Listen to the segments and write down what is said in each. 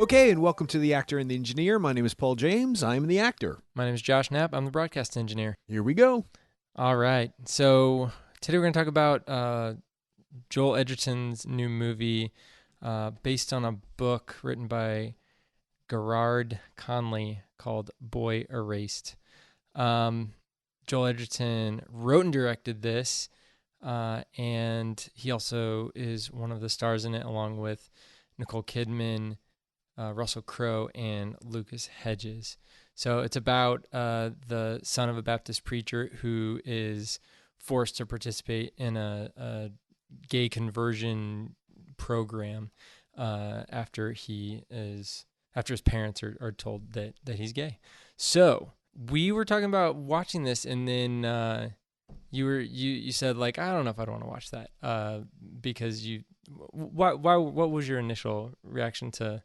Okay, and welcome to The Actor and the Engineer. My name is Paul James. I am the actor. My name is Josh Knapp. I'm the broadcast engineer. Here we go. All right. So today we're going to talk about Joel Edgerton's new movie based on a book written by Gerard Conley called Boy Erased. Joel Edgerton wrote and directed this, and he also is one of the stars in it, along with Nicole Kidman, Russell Crowe, and Lucas Hedges. So it's about the son of a Baptist preacher who is forced to participate in a gay conversion program after his parents are told that he's gay. So we were talking about watching this, and then you said, like, I don't know if I'd want to watch that because what was your initial reaction to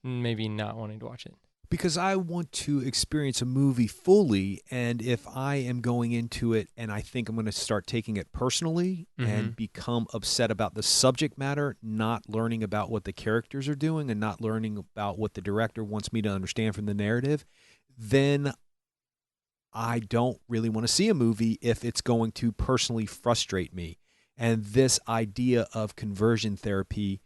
maybe not wanting to watch it? Because I want to experience a movie fully, and if I am going into it and I think I'm going to start taking it personally and become upset about the subject matter, not learning about what the characters are doing and not learning about what the director wants me to understand from the narrative, then I don't really want to see a movie if it's going to personally frustrate me. And this idea of conversion therapy,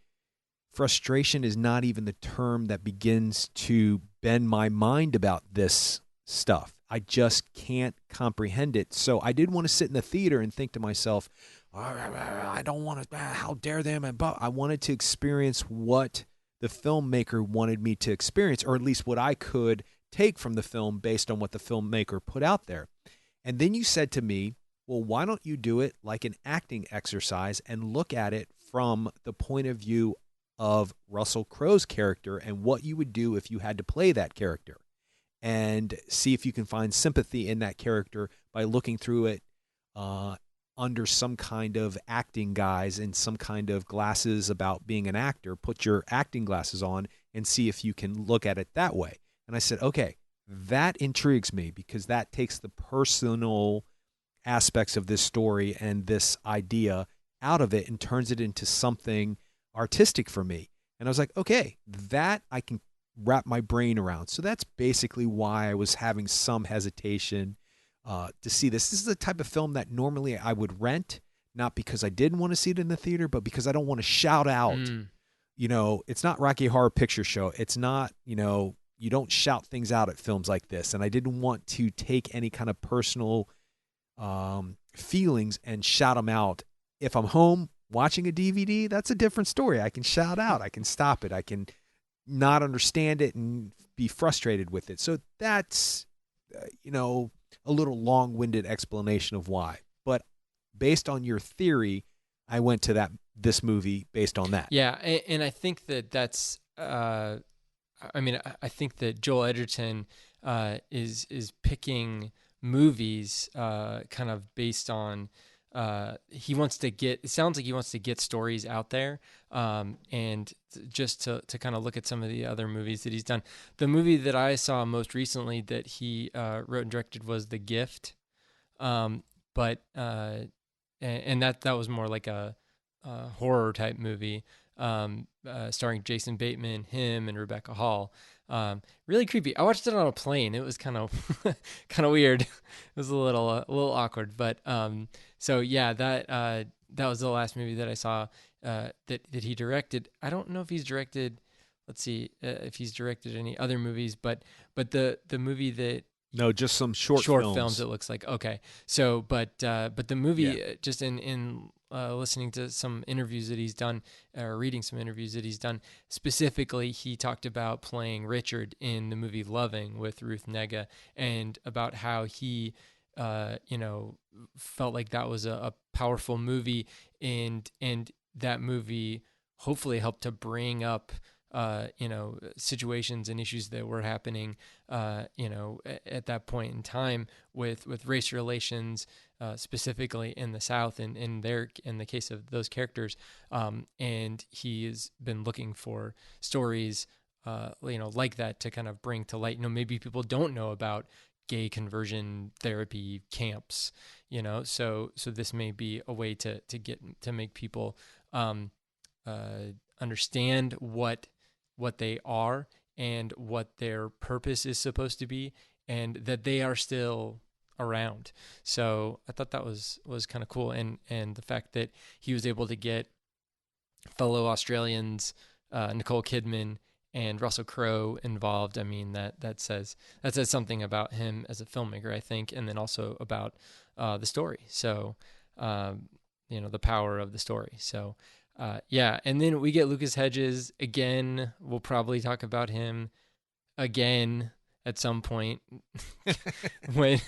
frustration is not even the term that begins to bend my mind about this stuff. I just can't comprehend it. So I did want to sit in the theater and think to myself, I don't want to, how dare them? But I wanted to experience what the filmmaker wanted me to experience, or at least what I could take from the film based on what the filmmaker put out there. And then you said to me, well, why don't you do it like an acting exercise and look at it from the point of view of Russell Crowe's character and what you would do if you had to play that character, and see if you can find sympathy in that character by looking through it under some kind of acting guise and some kind of glasses about being an actor. Put your acting glasses on and see if you can look at it that way. And I said, okay, that intrigues me because that takes the personal aspects of this story and this idea out of it and turns it into something artistic for me. And I was like, okay, that I can wrap my brain around. So that's basically why I was having some hesitation to see this. This is the type of film that normally I would rent, not because I didn't want to see it in the theater, but because I don't want to shout out. You know, it's not Rocky Horror Picture Show. It's not, you don't shout things out at films like this. And I didn't want to take any kind of personal feelings and shout them out. If I'm home watching a DVD, that's a different story. I can shout out. I can stop it. I can not understand it and be frustrated with it. So that's, a little long-winded explanation of why. But based on your theory, I went to this movie based on that. Yeah, and I think that's. I think that Joel Edgerton is picking movies kind of based on. It sounds like he wants to get stories out there, and just to kind of look at some of the other movies that he's done. The movie that I saw most recently that he wrote and directed was The Gift, and that was more like a horror type movie, starring Jason Bateman, him, and Rebecca Hall. Really creepy. I watched it on a plane. It was kind of weird. It was a little awkward, but so yeah, that was the last movie that I saw that he directed. I don't know if he's directed. Let's see if he's directed any other movies, but the movie that. No, just some short films. It looks like. Okay, so but the movie, just in listening to some interviews that he's done, or reading some interviews that he's done, specifically he talked about playing Richard in the movie Loving with Ruth Negga, and about how he felt like that was a powerful movie, and that movie hopefully helped to bring up situations and issues that were happening, at that point in time with race relations, specifically in the South, and in the case of those characters. And he has been looking for stories, like that to kind of bring to light. Maybe people don't know about gay conversion therapy camps, so this may be a way to make people understand what they are, and what their purpose is supposed to be, and that they are still around. So I thought that was kind of cool, and the fact that he was able to get fellow Australians, Nicole Kidman and Russell Crowe involved. I mean, that says something about him as a filmmaker, I think, and then also about the story. So, the power of the story. So, yeah. And then we get Lucas Hedges again. We'll probably talk about him again at some point when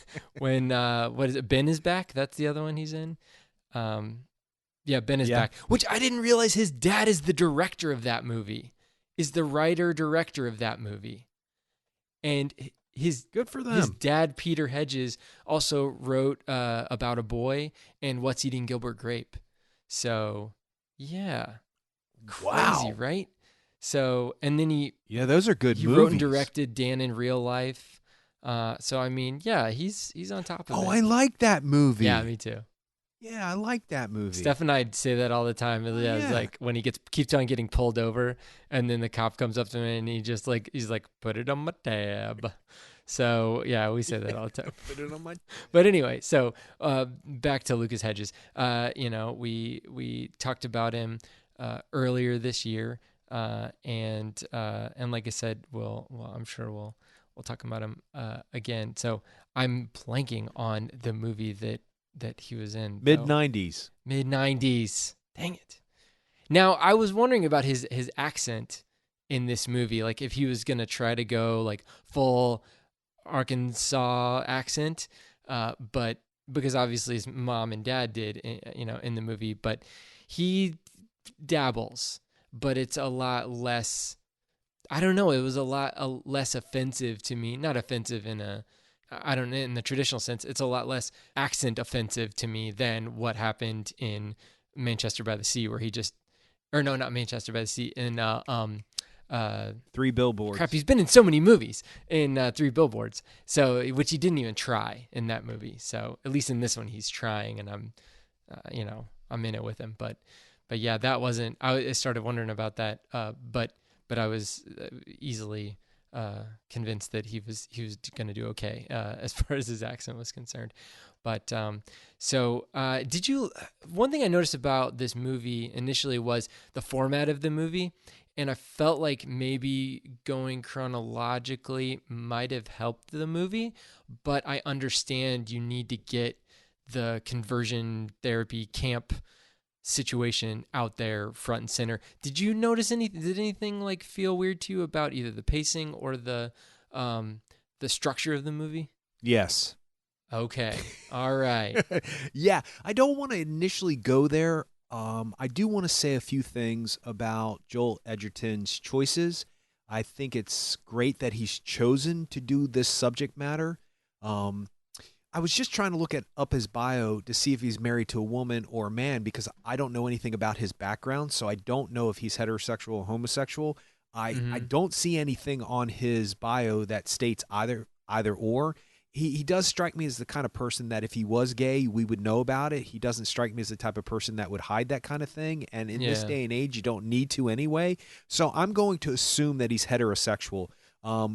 what is it? Ben is back. That's the other one he's in. Yeah, Ben is back, which I didn't realize his dad is the director of that movie, is the writer-director of that movie. And good for them. His dad, Peter Hedges, also wrote About a Boy and What's Eating Gilbert Grape. So, yeah. Crazy, right? So, and then those are good movies. He wrote and directed Dan in Real Life. So, I mean, yeah, he's on top of it. Oh, I like that movie. Yeah, me too. Yeah, I like that movie. Steph and I say that all the time. It's like when he keeps on getting pulled over, and then the cop comes up to him and he's like, put it on my tab. So yeah, we say that all the time. Put it on my. But anyway, so back to Lucas Hedges. We talked about him earlier this year, and like I said, I'm sure we'll talk about him again. So I'm blanking on the movie that he was in. Mid-90s. Mid-90s. Dang it. Now, I was wondering about his accent in this movie, like if he was going to try to go like full Arkansas accent, but because obviously his mom and dad did, in the movie, but he dabbles, but it's a lot less, I don't know, it was a lot less offensive to me, not offensive in the traditional sense, it's a lot less accent offensive to me than what happened in Manchester by the Sea, where not Manchester by the Sea, in Three Billboards. Crap, he's been in so many movies in Three Billboards, so which he didn't even try in that movie. So at least in this one, he's trying, and I'm in it with him. But yeah, that wasn't. I started wondering about that, but I was easily convinced that he was going to do okay as far as his accent was concerned. But did you? One thing I noticed about this movie initially was the format of the movie, and I felt like maybe going chronologically might have helped the movie. But I understand you need to get the conversion therapy camp situation out there front and center. Did you notice did anything like feel weird to you about either the pacing or the structure of the movie? Yes. Okay. All right. Yeah, I don't want to initially go there. I do want to say a few things about Joel Edgerton's choices. I think it's great that he's chosen to do this subject matter. I was just trying to look up his bio to see if he's married to a woman or a man, because I don't know anything about his background, so I don't know if he's heterosexual or homosexual. I don't see anything on his bio that states either or. He does strike me as the kind of person that if he was gay, we would know about it. He doesn't strike me as the type of person that would hide that kind of thing. And in this day and age, you don't need to anyway. So I'm going to assume that he's heterosexual,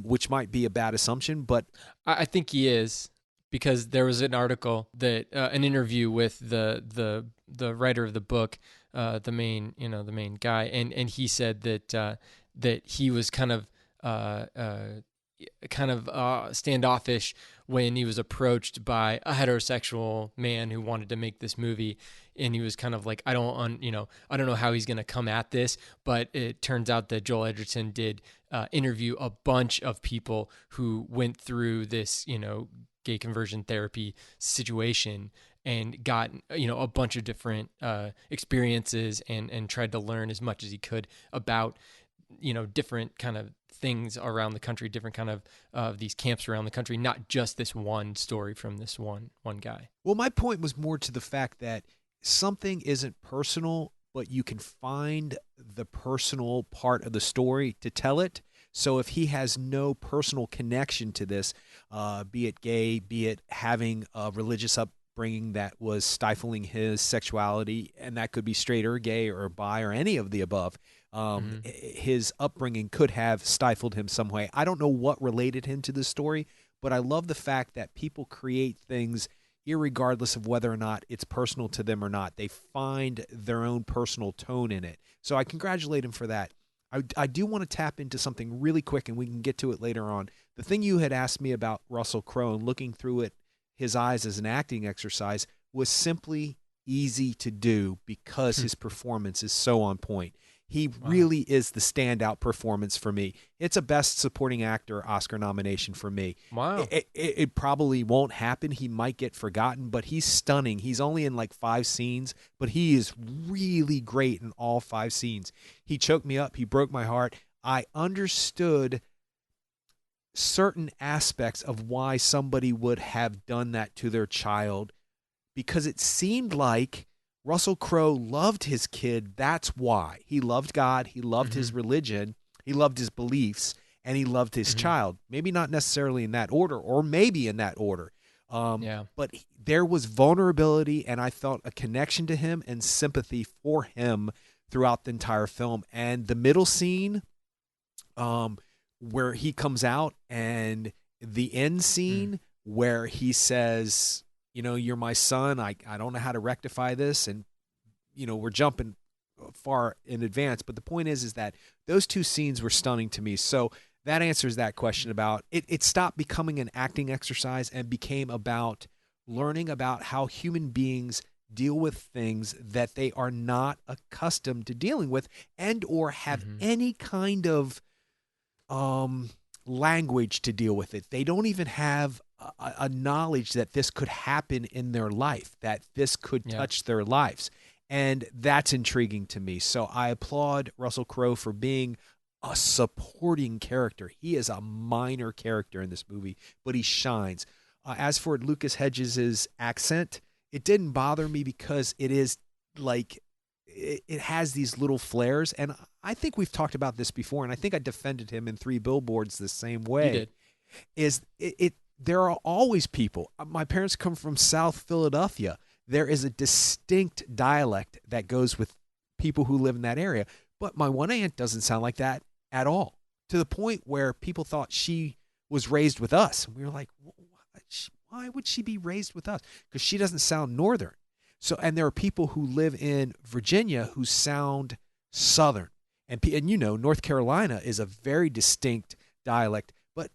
which might be a bad assumption, but I think he is. Because there was an article that an interview with the writer of the book, the main guy, and he said that he was kind of standoffish when he was approached by a heterosexual man who wanted to make this movie, and he was kind of like, I don't know how he's going to come at this, but it turns out that Joel Edgerton did interview a bunch of people who went through this, gay conversion therapy situation and got a bunch of different experiences and tried to learn as much as he could about different kind of things around the country, different kind of these camps around the country, not just this one story from this one guy. Well, my point was more to the fact that something isn't personal, but you can find the personal part of the story to tell it. So if he has no personal connection to this, be it gay, be it having a religious upbringing that was stifling his sexuality, and that could be straight or gay or bi or any of the above, His upbringing could have stifled him some way. I don't know what related him to this story, but I love the fact that people create things irregardless of whether or not it's personal to them or not. They find their own personal tone in it. So I congratulate him for that. I do want to tap into something really quick, and we can get to it later on. The thing you had asked me about Russell Crowe and looking through it, his eyes as an acting exercise, was simply easy to do because his performance is so on point. He really is the standout performance for me. It's a Best Supporting Actor Oscar nomination for me. Wow. It probably won't happen. He might get forgotten, but he's stunning. He's only in like 5 scenes, but he is really great in all 5 scenes. He choked me up. He broke my heart. I understood certain aspects of why somebody would have done that to their child, because it seemed like Russell Crowe loved his kid. That's why. He loved God. He loved his religion. He loved his beliefs. And he loved his child. Maybe not necessarily in that order, or maybe in that order. But there was vulnerability, and I felt a connection to him and sympathy for him throughout the entire film. And the middle scene where he comes out, and the end scene where he says, you know, you're my son. I don't know how to rectify this. And, you know, we're jumping far in advance. But the point is that those 2 scenes were stunning to me. So that answers that question about it. It stopped becoming an acting exercise and became about learning about how human beings deal with things that they are not accustomed to dealing with, and or have any kind of language to deal with it. They don't even have a knowledge that this could happen in their life, that this could touch their lives. And that's intriguing to me. So I applaud Russell Crowe for being a supporting character. He is a minor character in this movie, but he shines. As for Lucas Hedges' accent, it didn't bother me because it is like, it has these little flares. And I think we've talked about this before, and I think I defended him in 3 Billboards the same way. You did. There are always people. My parents come from South Philadelphia. There is a distinct dialect that goes with people who live in that area. But my one aunt doesn't sound like that at all, to the point where people thought she was raised with us. And we were like, why would she be raised with us? Because she doesn't sound Northern. So, and there are people who live in Virginia who sound Southern. And you know, North Carolina is a very distinct dialect. But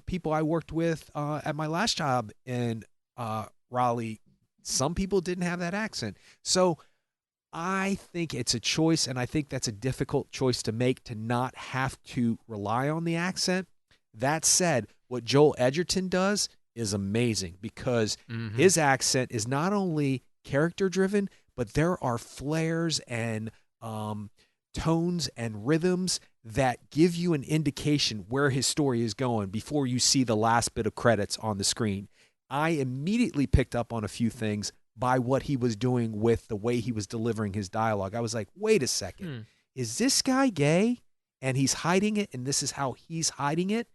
people I worked with at my last job in Raleigh, some people didn't have that accent. So I think it's a choice, and I think that's a difficult choice to make, to not have to rely on the accent. That said, what Joel Edgerton does is amazing, because his accent is not only character-driven, but there are flares and tones and rhythms that give you an indication where his story is going before you see the last bit of credits on the screen. I immediately picked up on a few things by what he was doing with the way he was delivering his dialogue. I was like, wait a second. Is this guy gay? And he's hiding it, and this is how he's hiding it?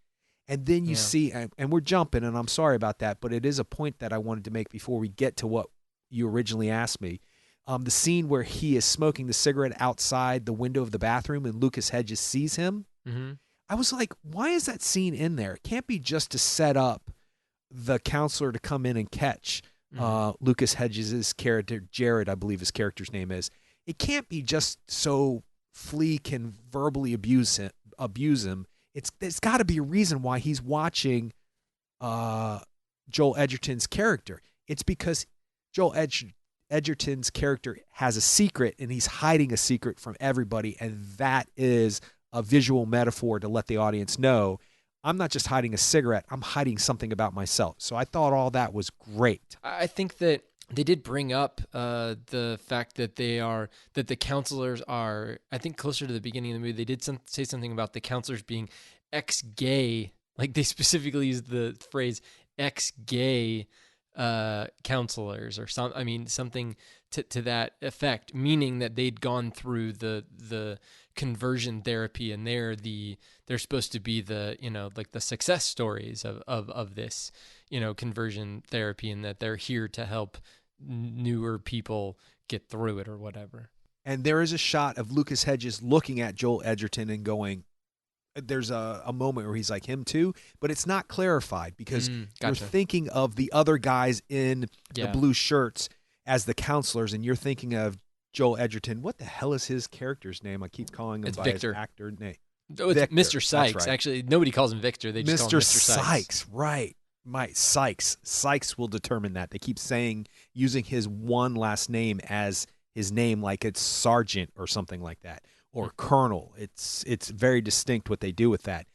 And then you see, and we're jumping, and I'm sorry about that, but it is a point that I wanted to make before we get to what you originally asked me. The scene where he is smoking the cigarette outside the window of the bathroom and Lucas Hedges sees him. I was like, why is that scene in there? It can't be just to set up the counselor to come in and catch Lucas Hedges' character, Jared, I believe his character's name is. It can't be just so Flea can verbally abuse him. There's got to be a reason why he's watching Joel Edgerton's character. It's because Joel Edgerton's character has a secret, and he's hiding a secret from everybody, and that is a visual metaphor to let the audience know, I'm not just hiding a cigarette, I'm hiding something about myself. So I thought all that was great. I think that they did bring up the fact that that the counselors are, I think closer to the beginning of the movie, they did say something about the counselors being ex-gay. Like they specifically used the phrase ex-gay counselors or something to that effect, meaning that they'd gone through the conversion therapy, and they're supposed to be the, you know, like the success stories of this, you know, conversion therapy, and that they're here to help newer people get through it or whatever. And there is a shot of Lucas Hedges looking at Joel Edgerton and going, there's a moment where he's like, him too, but it's not clarified because you're thinking of the other guys in the blue shirts as the counselors, and you're thinking of Joel Edgerton. What the hell is his character's name? I keep calling him by Victor. his actor name. Oh, it's Victor. Mr. Sykes. Right. Actually, nobody calls him Victor. They just call him Mr. Sykes. Right. Sykes. Sykes will determine that. They keep using his one last name as his name, like it's Sergeant or something like that, or Colonel. It's very distinct what they do with that.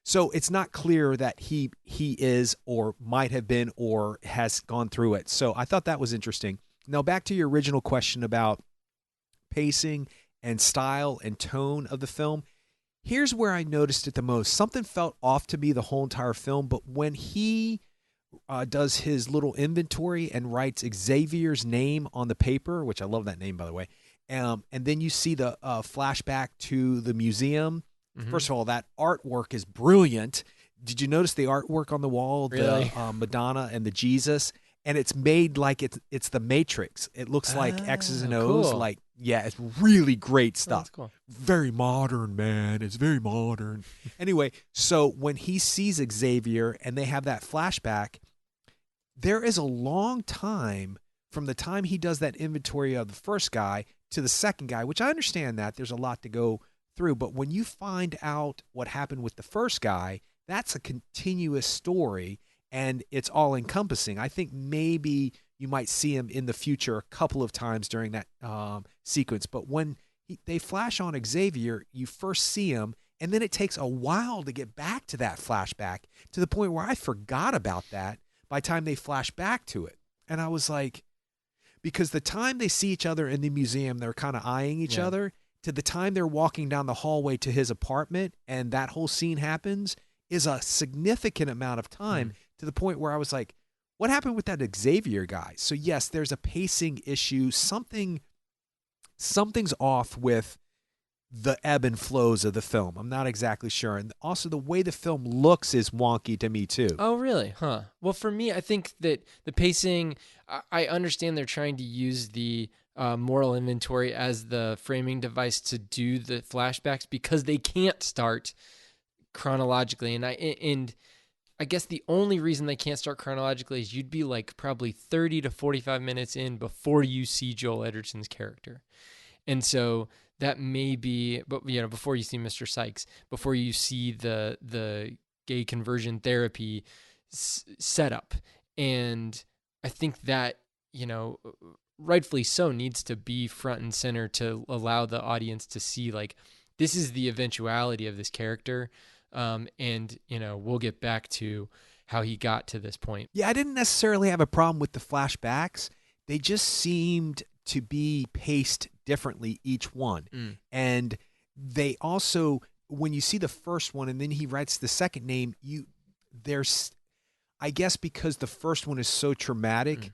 So it's not clear that he is or might have been or has gone through it. So I thought that was interesting. Now back to your original question about pacing and style and tone of the film. Here's where I noticed it the most. Something felt off to me the whole entire film, but when he does his little inventory and writes Xavier's name on the paper, which I love that name, by the way, and then you see the flashback to the museum. Mm-hmm. First of all, that artwork is brilliant. Did you notice the artwork on the wall, really? The Madonna and the Jesus? And it's made like it's the Matrix. It looks like X's and O's. Cool. It's really great stuff. That's cool. Very modern, man. It's very modern. Anyway, so when he sees Xavier and they have that flashback, there is a long time from the time he does that inventory of the first guy to the second guy, which I understand that there's a lot to go through. But when you find out what happened with the first guy, that's a continuous story. And it's all encompassing. I think maybe you might see him in the future a couple of times during that sequence. But when they flash on Xavier, you first see him, and then it takes a while to get back to that flashback, to the point where I forgot about that by the time they flash back to it. And I was like, because the time they see each other in the museum, they're kind of eyeing each other, to the time they're walking down the hallway to his apartment and that whole scene happens is a significant amount of time. To the point where I was like, what happened with that Xavier guy? So yes, there's a pacing issue. Something's off with the ebb and flows of the film. I'm not exactly sure. And also the way the film looks is wonky to me too. Oh, really? Huh. Well, for me, I think that the pacing, I understand they're trying to use the moral inventory as the framing device to do the flashbacks because they can't start chronologically. And I guess the only reason they can't start chronologically is you'd be like probably 30 to 45 minutes in before you see Joel Edgerton's character. And so that may be, but before you see Mr. Sykes, before you see the gay conversion therapy setup. And I think that, rightfully so, needs to be front and center to allow the audience to see like, this is the eventuality of this character. And we'll get back to how he got to this point. Yeah, I didn't necessarily have a problem with the flashbacks. They just seemed to be paced differently, each one. And they also, when you see the first one and then he writes the second name, I guess because the first one is so traumatic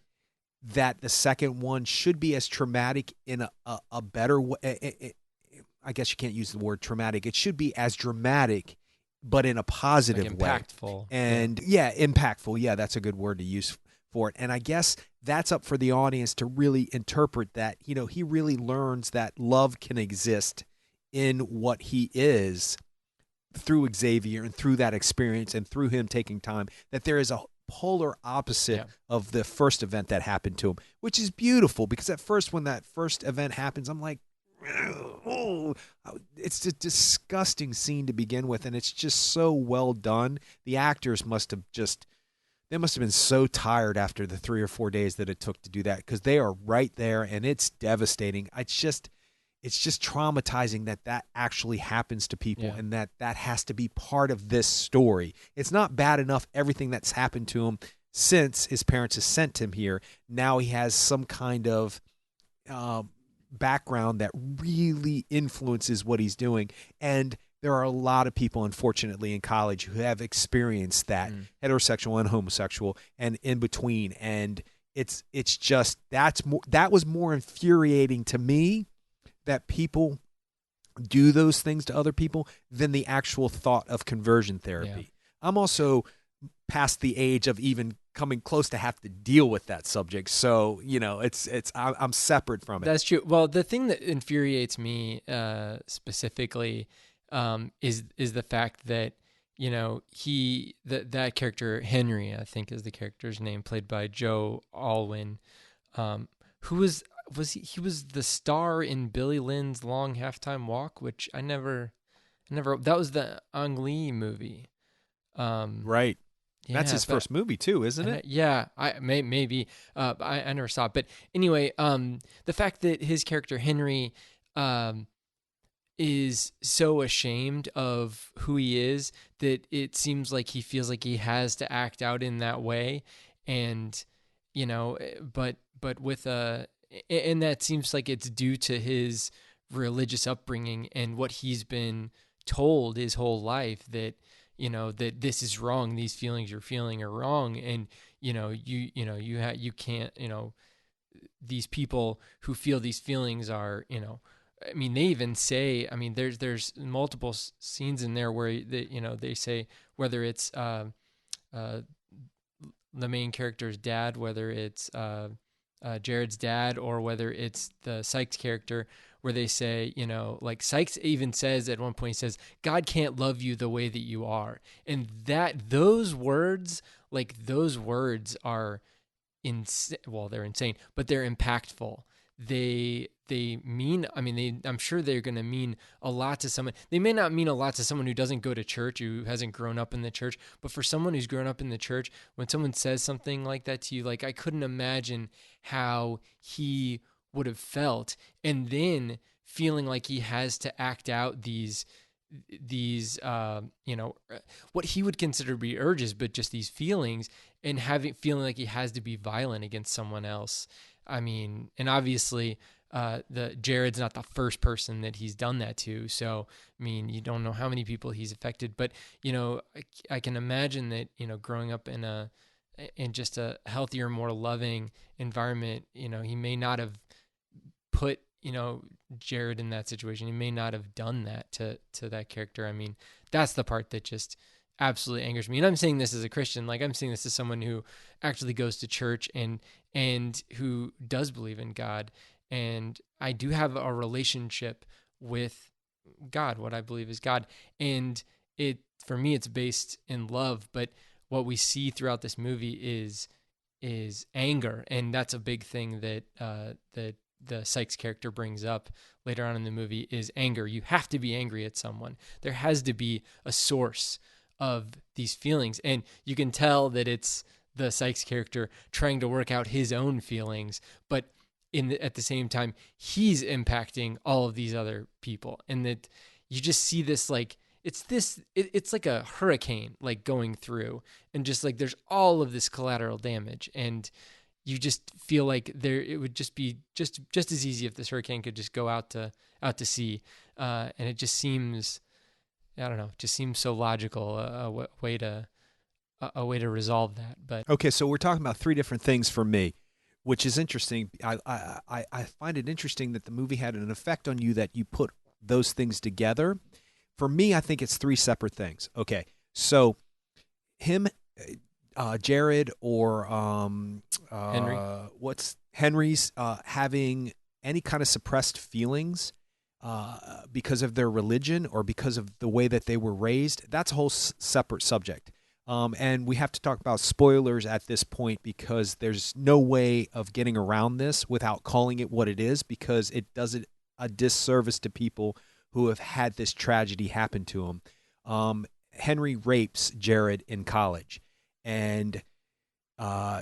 that the second one should be as traumatic in a better way. I guess you can't use the word traumatic. It should be as dramatic, but in a positive like impactful way. And impactful. Yeah, that's a good word to use for it. And I guess that's up for the audience to really interpret that, he really learns that love can exist in what he is through Xavier and through that experience and through him taking time, that there is a polar opposite of the first event that happened to him, which is beautiful because at first when that first event happens, I'm like, oh, it's a disgusting scene to begin with, and it's just so well done. The actors must have been so tired after the 3 or 4 days that it took to do that, because they are right there, and it's devastating. It's just traumatizing that actually happens to people, and that has to be part of this story. It's not bad enough everything that's happened to him since his parents have sent him here. Now he has some kind of background that really influences what he's doing, and there are a lot of people, unfortunately, in college who have experienced that, heterosexual and homosexual and in between, and it's just that was more infuriating to me, that people do those things to other people, than the actual thought of conversion therapy. I'm also past the age of even coming close to have to deal with that subject. So, I'm separate from it. That's true. Well, the thing that infuriates me specifically is the fact that that character Henry, I think is the character's name, played by Joe Alwyn, who was the star in Billy Lynn's Long Halftime Walk, which I never that was the Ang Lee movie. Right. Yeah, that's his first movie too, isn't it? Yeah, maybe. I never saw it, but anyway, the fact that his character Henry is so ashamed of who he is that it seems like he feels like he has to act out in that way, and but with and that seems like it's due to his religious upbringing and what he's been told his whole life, that that this is wrong, these feelings you're feeling are wrong, and you can't, these people who feel these feelings are, I mean, they even say, I mean, there's multiple scenes in there where they say, whether it's the main character's dad, whether it's Jared's dad, or whether it's the Sykes character, where they say, like Sykes even says at one point, he says, God can't love you the way that you are. And those words are well, they're insane, but they're impactful. They mean, I mean, I'm sure they're going to mean a lot to someone. They may not mean a lot to someone who doesn't go to church, who hasn't grown up in the church, but for someone who's grown up in the church, when someone says something like that to you, like, I couldn't imagine how he would have felt, and then feeling like he has to act out these what he would consider to be urges, but just these feelings, and feeling like he has to be violent against someone else. I mean, and obviously Jared's not the first person that he's done that to. So, I mean, you don't know how many people he's affected, but I can imagine that, growing up in just a healthier, more loving environment, he may not have put, Jared in that situation. He may not have done that to that character. I mean, that's the part that just absolutely angers me. And I'm saying this as a Christian, like I'm saying this as someone who actually goes to church and who does believe in God. And I do have a relationship with God, what I believe is God. And for me, it's based in love. But what we see throughout this movie is anger. And that's a big thing that the Sykes character brings up later on in the movie, is anger. You have to be angry at someone. There has to be a source of these feelings. And you can tell that it's the Sykes character trying to work out his own feelings, but at the same time, he's impacting all of these other people. And that you just see this, like, it's like a hurricane, like, going through, and just like there's all of this collateral damage, and you just feel like it would just be just as easy if this hurricane could just go out to sea, and it just seems, I don't know, just seems so logical, a way to resolve that. But okay, so we're talking about three different things for me, which is interesting. I find it interesting that the movie had an effect on you, that you put those things together. For me, I think it's three separate things. Okay, so him, Jared, or Henry's having any kind of suppressed feelings because of their religion or because of the way that they were raised, that's a whole separate subject. And we have to talk about spoilers at this point, because there's no way of getting around this without calling it what it is, because it does a disservice to people who have had this tragedy happen to them. Henry rapes Jared in college, and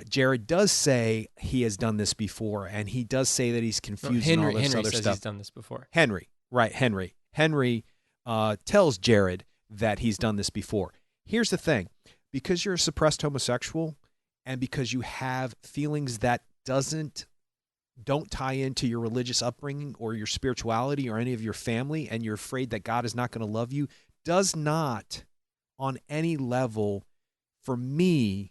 Jared does say he has done this before, and he does say that he's confused and all this Henry other says stuff. He's done this before. Henry tells Jared that he's done this before. Here's the thing. Because you're a suppressed homosexual, and because you have feelings that don't tie into your religious upbringing or your spirituality or any of your family, and you're afraid that God is not going to love you, does not, on any level, for me,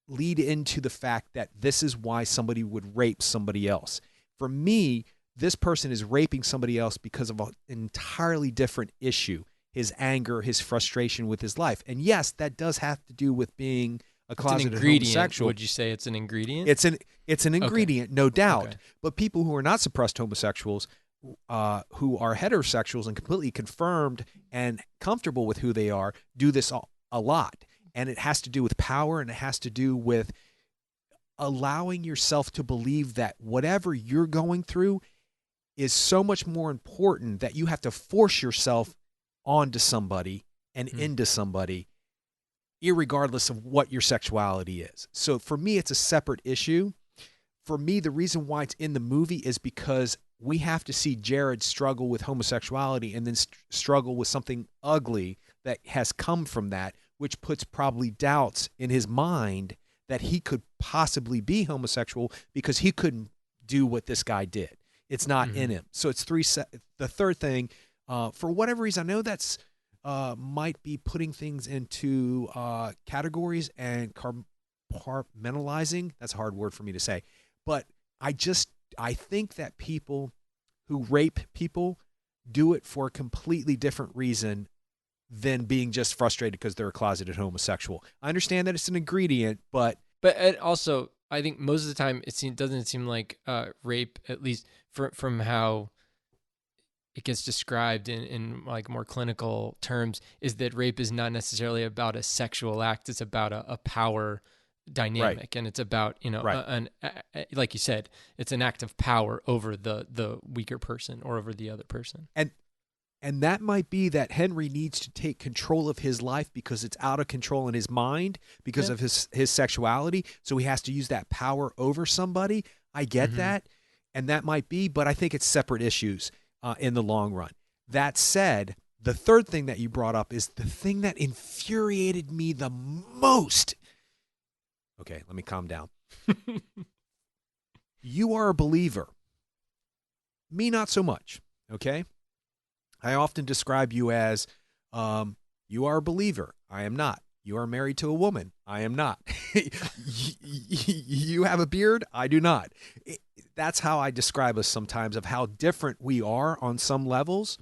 lead into the fact that this is why somebody would rape somebody else. For me, this person is raping somebody else because of an entirely different issue. His anger, his frustration with his life. And yes, that does have to do with being a It's an closeted ingredient. homosexual. Would you say it's an ingredient? It's an ingredient, no doubt. Okay. But people who are not suppressed homosexuals, who are heterosexuals and completely confirmed and comfortable with who they are, do this a lot. And it has to do with power, and it has to do with allowing yourself to believe that whatever you're going through is so much more important that you have to force yourself onto somebody and into somebody, irregardless of what your sexuality is. So for me, it's a separate issue. For me, the reason why it's in the movie is because we have to see Jared struggle with homosexuality and then struggle with something ugly that has come from that, which puts probably doubts in his mind that he could possibly be homosexual because he couldn't do what this guy did. It's not in him. So it's the third thing, for whatever reason, I know that's might be putting things into categories and compartmentalizing. That's a hard word for me to say. But I think that people who rape people do it for a completely different reason than being just frustrated because they're a closeted homosexual. I understand that it's an ingredient, but it also, I think most of the time doesn't seem like rape, at least from how it gets described in like more clinical terms, is that rape is not necessarily about a sexual act. It's about a power dynamic, right. And it's about, right. Like you said, it's an act of power over the weaker person or over the other person. And that might be that Henry needs to take control of his life because it's out of control in his mind because of his sexuality. So he has to use that power over somebody. I get that. And that might be, but I think it's separate issues in the long run. That said, the third thing that you brought up is the thing that infuriated me the most. Okay, let me calm down. You are a believer. Me, not so much. Okay? I often describe you as, you are a believer. I am not. You are married to a woman. I am not. You have a beard. I do not. That's how I describe us sometimes, of how different we are on some levels,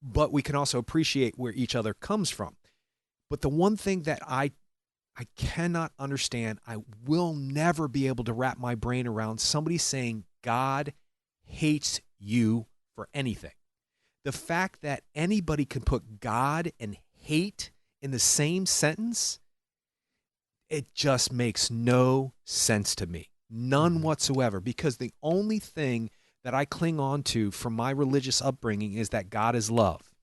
but we can also appreciate where each other comes from. But the one thing that I cannot understand, I will never be able to wrap my brain around somebody saying God hates you for anything. The fact that anybody can put God and hate in the same sentence, it just makes no sense to me. None whatsoever. Because the only thing that I cling on to from my religious upbringing is that God is love.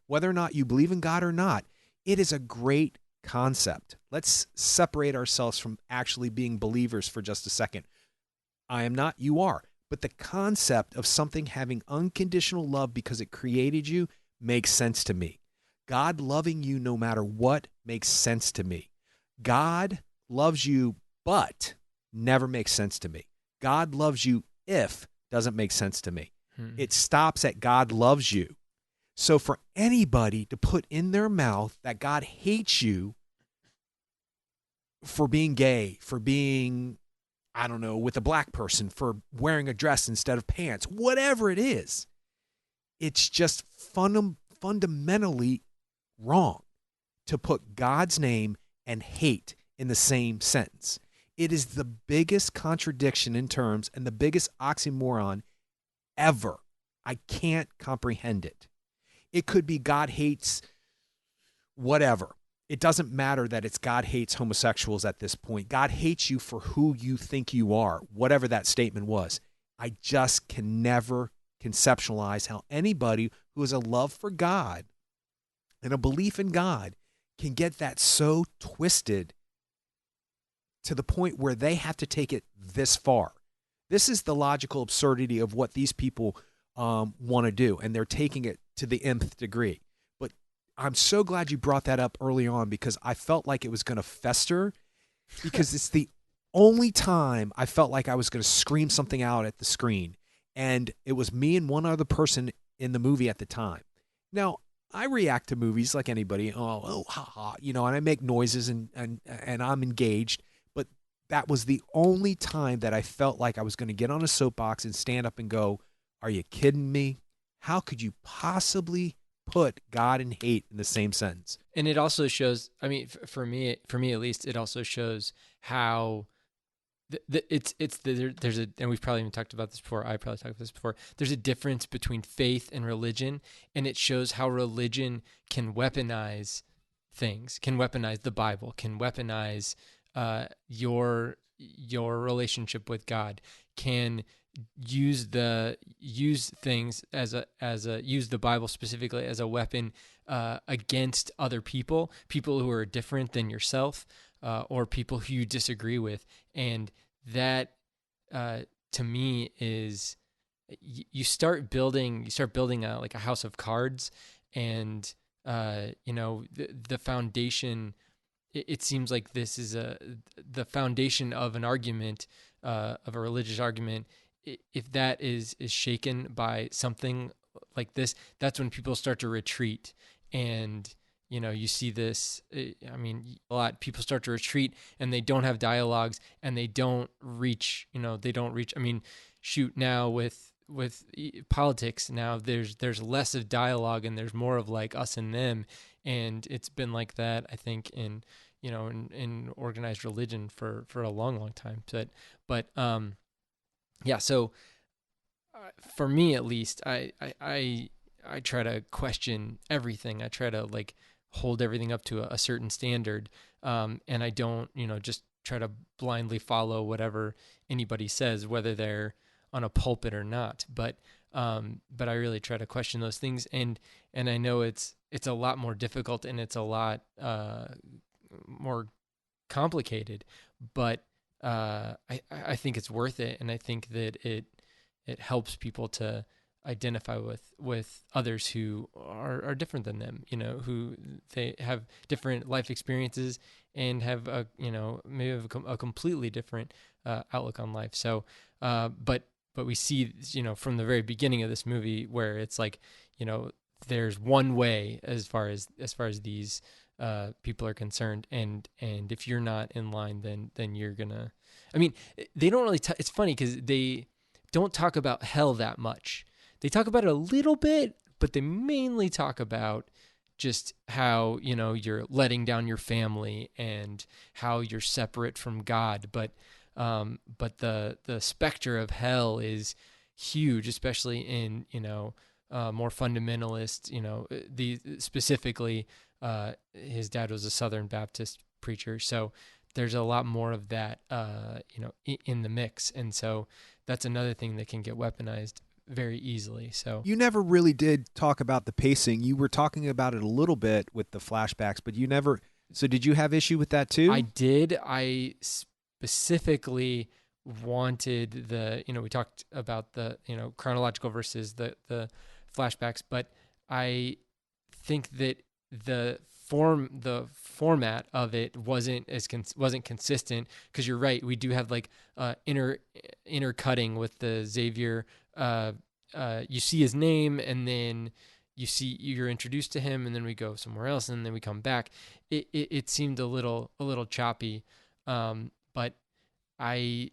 Whether or not you believe in God or not, it is a great concept. Let's separate ourselves from actually being believers for just a second. I am not, you are. But the concept of something having unconditional love because it created you makes sense to me. God loving you no matter what makes sense to me. God loves you, but never makes sense to me. God loves you if doesn't make sense to me. It stops at God loves you. So for anybody to put in their mouth that God hates you for being gay, for being, I don't know, with a black person, for wearing a dress instead of pants, whatever it is, it's just fundamentally wrong to put God's name and hate in the same sentence. It is the biggest contradiction in terms and the biggest oxymoron ever. I can't comprehend it. It could be God hates whatever. It doesn't matter that it's God hates homosexuals at this point. God hates you for who you think you are, whatever that statement was. I just can never conceptualize how anybody who has a love for God and a belief in God can get that so twisted to the point where they have to take it this far. This is the logical absurdity of what these people want to do, and they're taking it to the nth degree. But I'm so glad you brought that up early on because I felt like it was going to fester because it's the only time I felt like I was going to scream something out at the screen. And it was me and one other person in the movie at the time. Now, I react to movies like anybody. Oh, ha, ha, and I make noises and I'm engaged. But that was the only time that I felt like I was going to get on a soapbox and stand up and go, "Are you kidding me? How could you possibly put God and hate in the same sentence. And it also shows, I mean, for me at least, it also shows how there's a, and we've probably even talked about this before. I probably talked about this before. There's a difference between faith and religion, and it shows how religion can weaponize things, can weaponize the Bible, can weaponize your relationship with God, can use things as a use the Bible specifically as a weapon against other people who are different than yourself, or people who you disagree with. And that to me is, you start building like a house of cards, and the foundation. It seems like this is the foundation of an argument, of a religious argument. If that is shaken by something like this, that's when people start to retreat. And you see this, I mean, a lot. People start to retreat, and they don't have dialogues, and they don't reach, I mean, shoot, now with politics, now there's less of dialogue, and there's more of like us and them. And it's been like that, I think, in organized religion for a long time. But yeah. So for me, at least, I try to question everything. I try to like hold everything up to a certain standard, and I don't just try to blindly follow whatever anybody says, whether they're on a pulpit or not. But I really try to question those things, and I know it's a lot more difficult, and it's a lot more complicated, but I think it's worth it, and I think that it helps people to identify with others who are different than them, who they have different life experiences and have maybe have a completely different outlook on life. So, but we see, from the very beginning of this movie, where it's like, there's one way as far as these people are concerned, and if you're not in line, then you're gonna. I mean, they don't really. It's funny because they don't talk about hell that much. They talk about it a little bit, but they mainly talk about just how, you're letting down your family and how you're separate from God. But the specter of hell is huge, especially in, more fundamentalist, specifically, his dad was a Southern Baptist preacher. So there's a lot more of that, in the mix. And so that's another thing that can get weaponized very easily. So you never really did talk about the pacing. You were talking about it a little bit with the flashbacks, but you never. So did you have issue with that too? I did. I specifically wanted we talked about the, chronological versus the flashbacks, but I think that the format of it wasn't consistent, because you're right, we do have like intercutting with the Xavier. You see his name, and then you're introduced to him, and then we go somewhere else, and then we come back. It seemed a little choppy, but I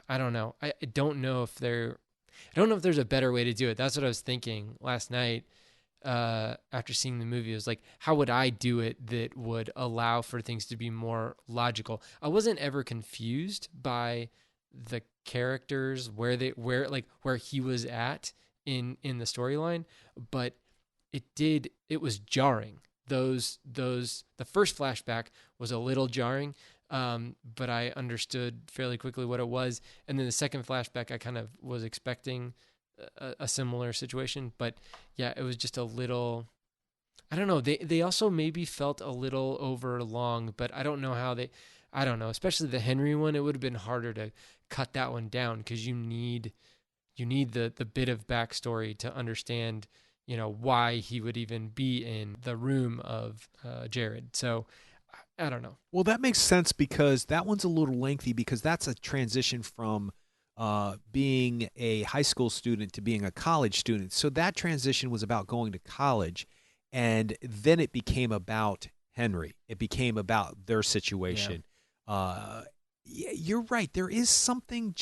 don't know. I don't know if there's a better way to do it. That's what I was thinking last night. After seeing the movie, it was like, how would I do it that would allow for things to be more logical? I wasn't ever confused by the characters, where he was at in the storyline, but it was jarring. The first flashback was a little jarring, but I understood fairly quickly what it was. And then the second flashback, I kind of was expecting a similar situation, but yeah, it was just a little, I don't know. They also maybe felt a little over long, but I don't know how I don't know, especially the Henry one. It would have been harder to cut that one down, because you need the bit of backstory to understand, why he would even be in the room of Jared. So I don't know. Well, that makes sense, because that one's a little lengthy, because that's a transition from being a high school student to being a college student. So that transition was about going to college, and then it became about Henry. It became about their situation. Yeah, you're right. There's something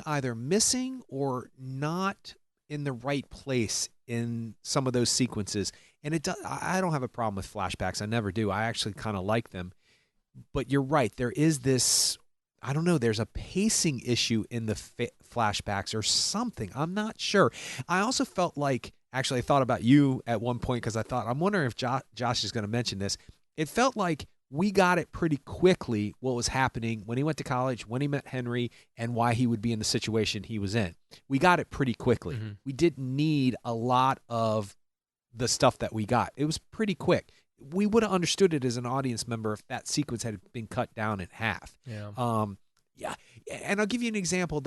either missing or not in the right place in some of those sequences. And I don't have a problem with flashbacks. I never do. I actually kind of like them. But you're right. There is this, I don't know, there's a pacing issue in the flashbacks or something. I'm not sure. I also felt like, actually, I thought about you at one point because I thought, I'm wondering if Josh is going to mention this. It felt like we got it pretty quickly what was happening when he went to college, when he met Henry, and why he would be in the situation he was in. We got it pretty quickly. Mm-hmm. We didn't need a lot of the stuff that we got. It was pretty quick. We would have understood it as an audience member if that sequence had been cut down in half. Yeah. Yeah. And I'll give you an example.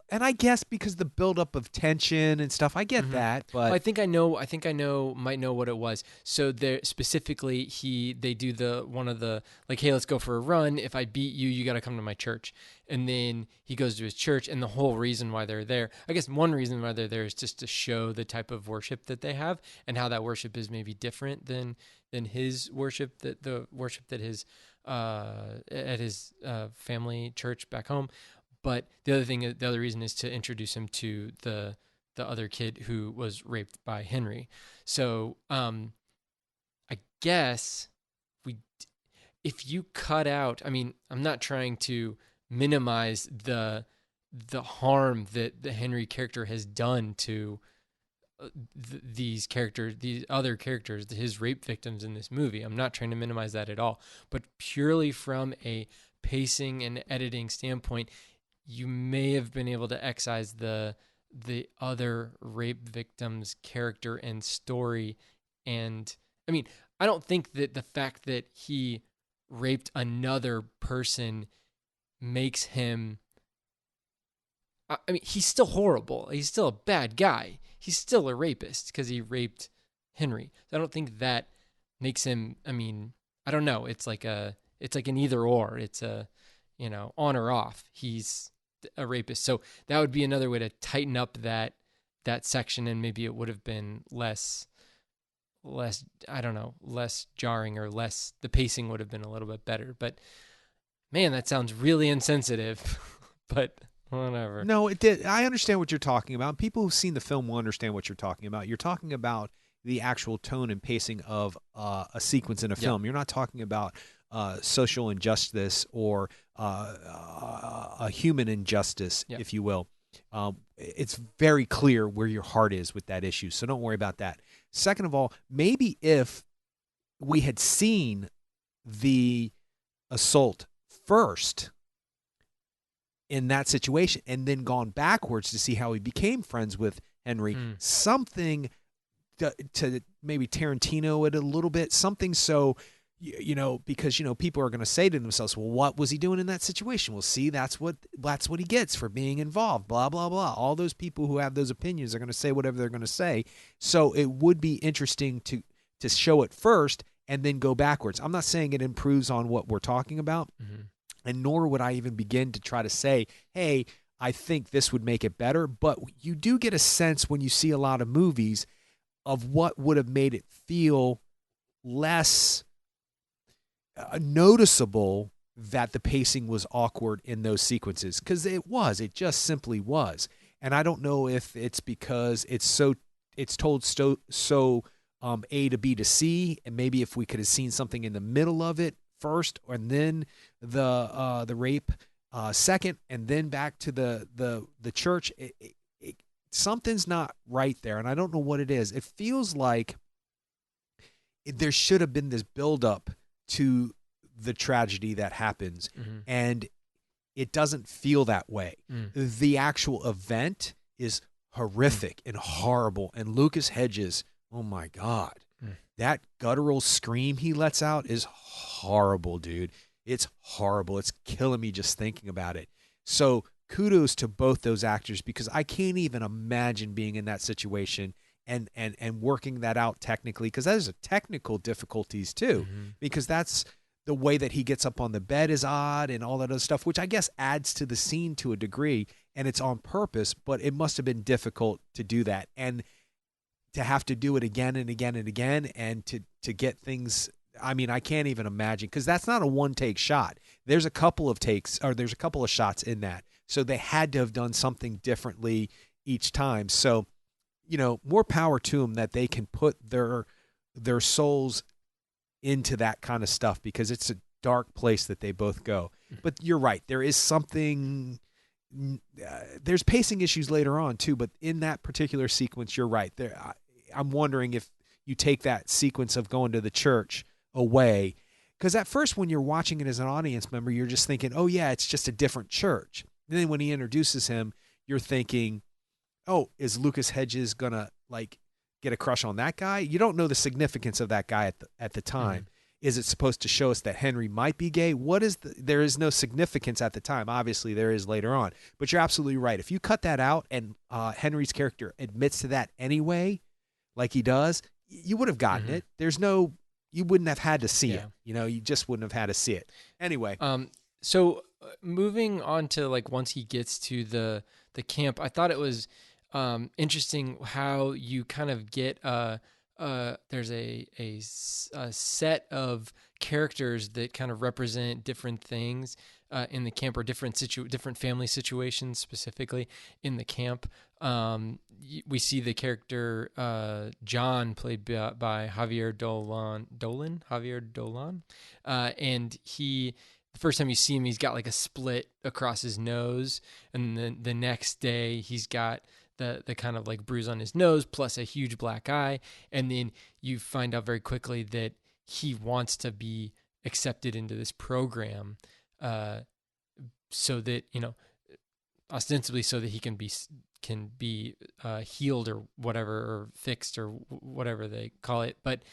And I guess because the buildup of tension and stuff, I get that. But I think I might know what it was. So there specifically, they do hey, let's go for a run. If I beat you, you got to come to my church. And then he goes to his church, and the whole reason why they're there, I guess one reason why they're there is just to show the type of worship that they have and how that worship is maybe different than his worship, the worship that his at his family church back home. But the other reason is to introduce him to the other kid who was raped by Henry. So I guess if you cut out, I mean, I'm not trying to minimize the harm that the Henry character has done to these other characters, his rape victims in this movie. I'm not trying to minimize that at all, but purely from a pacing and editing standpoint, you may have been able to excise the other rape victim's character and story. And I mean, I don't think that the fact that he raped another person makes him, I mean, he's still horrible. He's still a bad guy. He's still a rapist because he raped Henry. So I don't think that makes him, I mean, I don't know. It's like an either or. It's a, on or off. He's a rapist. So that would be another way to tighten up that section, and maybe it would have been less, I don't know, less jarring, or the pacing would have been a little bit better. But man, that sounds really insensitive, but whatever. No, it did. I understand what you're talking about. People who've seen the film will understand what you're talking about. You're talking about the actual tone and pacing of a sequence in a film. You're not talking about social injustice or a human injustice, if you will. It's very clear where your heart is with that issue, so don't worry about that. Second of all, maybe if we had seen the assault first in that situation and then gone backwards to see how he became friends with Henry, something to maybe Tarantino it a little bit, something so, because, people are going to say to themselves, well, what was he doing in that situation? Well, see, that's what he gets for being involved, blah, blah, blah. All those people who have those opinions are going to say whatever they're going to say. So it would be interesting to show it first and then go backwards. I'm not saying it improves on what we're talking about. And nor would I even begin to try to say, hey, I think this would make it better. But you do get a sense when you see a lot of movies of what would have made it feel less noticeable that the pacing was awkward in those sequences. Because it just simply was. And I don't know if it's because it's told so A to B to C, and maybe if we could have seen something in the middle of it first, and then the rape second, and then back to the church. Something's not right there, and I don't know what it is. It feels like there should have been this buildup to the tragedy that happens, and it doesn't feel that way. The actual event is horrific and horrible, and Lucas Hedges, oh my God. That guttural scream he lets out is horrible, dude. It's horrible. It's killing me just thinking about it. So kudos to both those actors, because I can't even imagine being in that situation and working that out technically, because that is a technical difficulties too, because that's the way that he gets up on the bed is odd and all that other stuff, which I guess adds to the scene to a degree, and it's on purpose, but it must have been difficult to do that. And to have to do it again and again and again, and to get things, I mean, I can't even imagine, because that's not a one-take shot. There's a couple of takes, or there's a couple of shots in that. So they had to have done something differently each time. So more power to them that they can put their souls into that kind of stuff, because it's a dark place that they both go. But you're right. There is something. There's pacing issues later on too, but in that particular sequence, you're right. I'm wondering if you take that sequence of going to the church away, because at first when you're watching it as an audience member, you're just thinking, oh yeah, it's just a different church. And then when he introduces him, you're thinking, oh, is Lucas Hedges gonna like get a crush on that guy? You don't know the significance of that guy at the time. Mm-hmm. Is it supposed to show us that Henry might be gay? There is no significance at the time. Obviously there is later on, but you're absolutely right. If you cut that out and Henry's character admits to that anyway, like he does, you would have gotten it. You wouldn't have had to see it. You just wouldn't have had to see it. Anyway. So moving on to like once he gets to the camp, I thought it was interesting how you kind of get there's a set of characters that kind of represent different things in the camp, or different family situations specifically in the camp. We see the character John, played by Javier Dolan, and the first time you see him, he's got like a split across his nose, and then the next day he's got the kind of like bruise on his nose plus a huge black eye. And then you find out very quickly that he wants to be accepted into this program, so that, ostensibly so that he can be healed or whatever, or fixed or whatever they call it. But